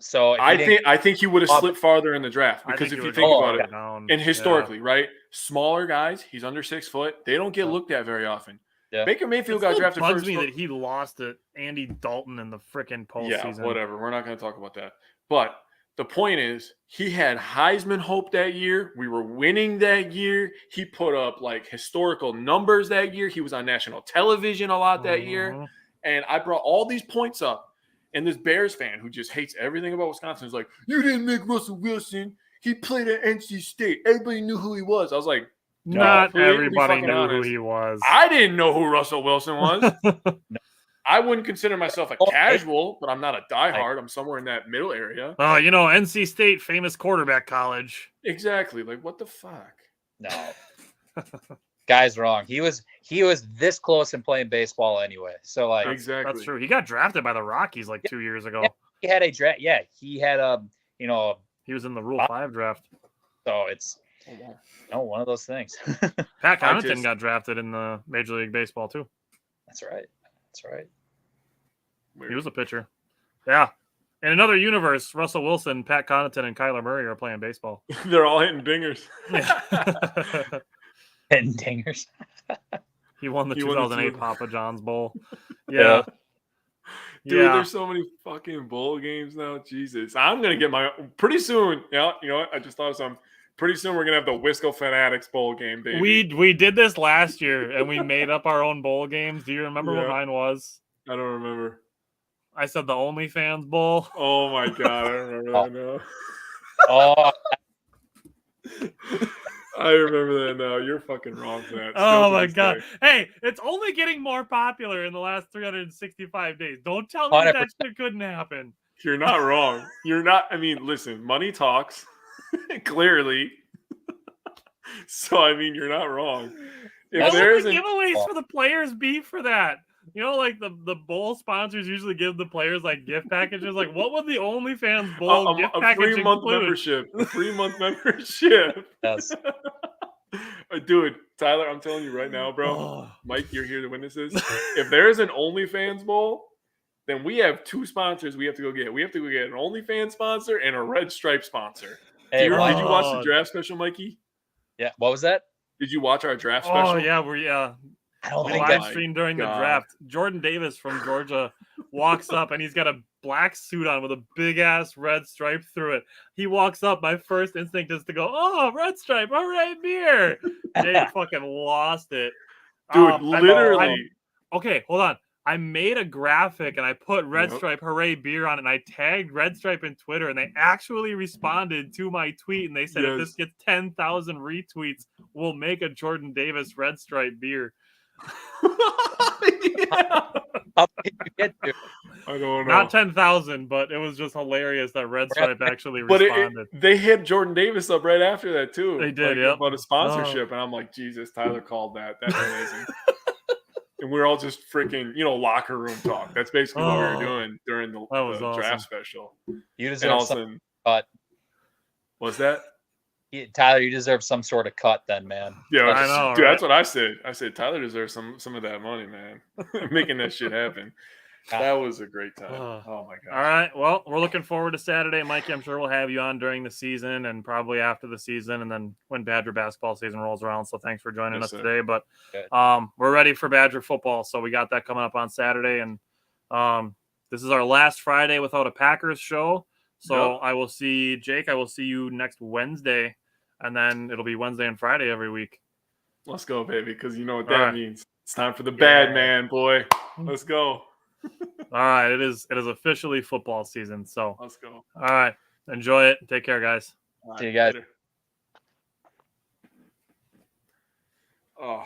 C: so? If
A: I think he would have slipped farther in the draft
B: I
A: because
B: think
A: if
B: he
A: you
B: would
A: think
B: have
A: about
B: gone
A: it,
B: down.
A: and historically, right, smaller guys, he's under 6 foot, they don't get looked at very often.
C: Yeah.
A: Baker
B: It
A: Mayfield got
B: still
A: drafted
B: bugs
A: first.
B: me that he lost to Andy Dalton in the freaking postseason.
A: Yeah, whatever. We're not going to talk about that. But the point is, he had Heisman hope that year. We were winning that year. He put up like historical numbers that year. He was on national television a lot that year. And I brought all these points up. And this Bears fan who just hates everything about Wisconsin is like, you didn't make Russell Wilson. He played at NC State. Everybody knew who he was. I was like,
B: not
A: completely
B: everybody
A: fucking
B: knew who
A: honest.
B: he was.
A: I didn't know who Russell Wilson was. I wouldn't consider myself a casual, but I'm not a diehard. I'm somewhere in that middle area.
B: Oh, you know, NC State, famous quarterback college.
A: Exactly. Like, what the fuck?
C: No. Guy's wrong. He was this close in playing baseball anyway. So like
A: exactly.
B: That's true. He got drafted by the Rockies like 2 years ago.
C: Yeah, he had a draft. Yeah, he had
B: he was in the Rule 5 draft.
C: So it's one of those things.
B: Pat Connaughton got drafted in the Major League Baseball too.
C: That's right.
A: Weird.
B: He was a pitcher. Yeah. In another universe, Russell Wilson, Pat Connaughton, and Kyler Murray are playing baseball.
A: They're all hitting dingers.
C: Hitting dingers.
B: He won the 2008 Papa John's Bowl.
C: Yeah.
A: Dude, there's so many fucking bowl games now. Jesus. I'm going to get my – pretty soon. Yeah, you know what? I just thought of something. Pretty soon we're going to have the Wisco Fanatics bowl game, baby.
B: We did this last year, and we made up our own bowl games. Do you remember what mine was?
A: I don't remember.
B: I said the OnlyFans Bowl.
A: Oh, my God. I remember that now.
C: Oh.
A: I remember that now. You're fucking wrong for that.
B: Oh, my God. Hey, it's only getting more popular in the last 365 days. Don't tell me that shit couldn't happen.
A: You're not wrong. You're not. I mean, listen, money talks. Clearly. So, I mean, you're not wrong.
B: If there is giveaways for the players be for that? You know, like the bowl sponsors usually give the players like gift packages. Like, what would the OnlyFans bowl gift package include?
A: A 3-month membership.
C: Yes.
A: Dude, Tyler, I'm telling you right now, bro. Mike, you're here to witness this. If there is an OnlyFans bowl, then we have 2 sponsors we have to go get. We have to go get an OnlyFans sponsor and a Red Stripe sponsor.
C: Hey,
A: did you watch the draft special, Mikey?
C: Yeah. What was that?
A: Did you watch our draft special?
B: Oh, yeah.
C: I don't think
B: live stream during the draft. Jordan Davis from Georgia walks up and he's got a black suit on with a big ass red stripe through it. He walks up. My first instinct is to go, "Oh, red stripe! All right, beer." Jake fucking lost it,
A: dude. Literally.
B: Okay, hold on. I made a graphic and I put Red Stripe Hooray Beer on it and I tagged Red Stripe in Twitter and they actually responded to my tweet and they said if this gets 10,000 retweets, we'll make a Jordan Davis Red Stripe beer.
C: How did you get to?
A: I don't know.
B: Not 10,000, but it was just hilarious that Red Stripe actually responded.
A: They hit Jordan Davis up right after that too.
B: They did, yeah.
A: About a sponsorship, and I'm like, Jesus, Tyler called that. That's amazing. And we're all just freaking, locker room talk. That's basically what we were doing during the draft special.
C: You deserve some cut.
A: What's that?
C: Tyler, you deserve some sort of cut then, man.
A: Yeah,
B: I know,
A: dude,
B: right?
A: that's what I said. I said Tyler deserves some of that money, man. Making that shit happen. That was a great time. Oh my god.
B: All right. Well, we're looking forward to Saturday, Mikey. I'm sure we'll have you on during the season and probably after the season and then when Badger basketball season rolls around. So thanks for joining us today. But we're ready for Badger football. So we got that coming up on Saturday. And this is our last Friday without a Packers show. So I will see Jake. I will see you next Wednesday. And then it'll be Wednesday and Friday every week.
A: Let's go, baby, because you know what that means. It's time for the bad man, boy. Let's go.
B: All right. It is officially football season. So
A: let's go.
B: All right. Enjoy it. Take care, guys.
C: See you guys.
A: Later. Oh.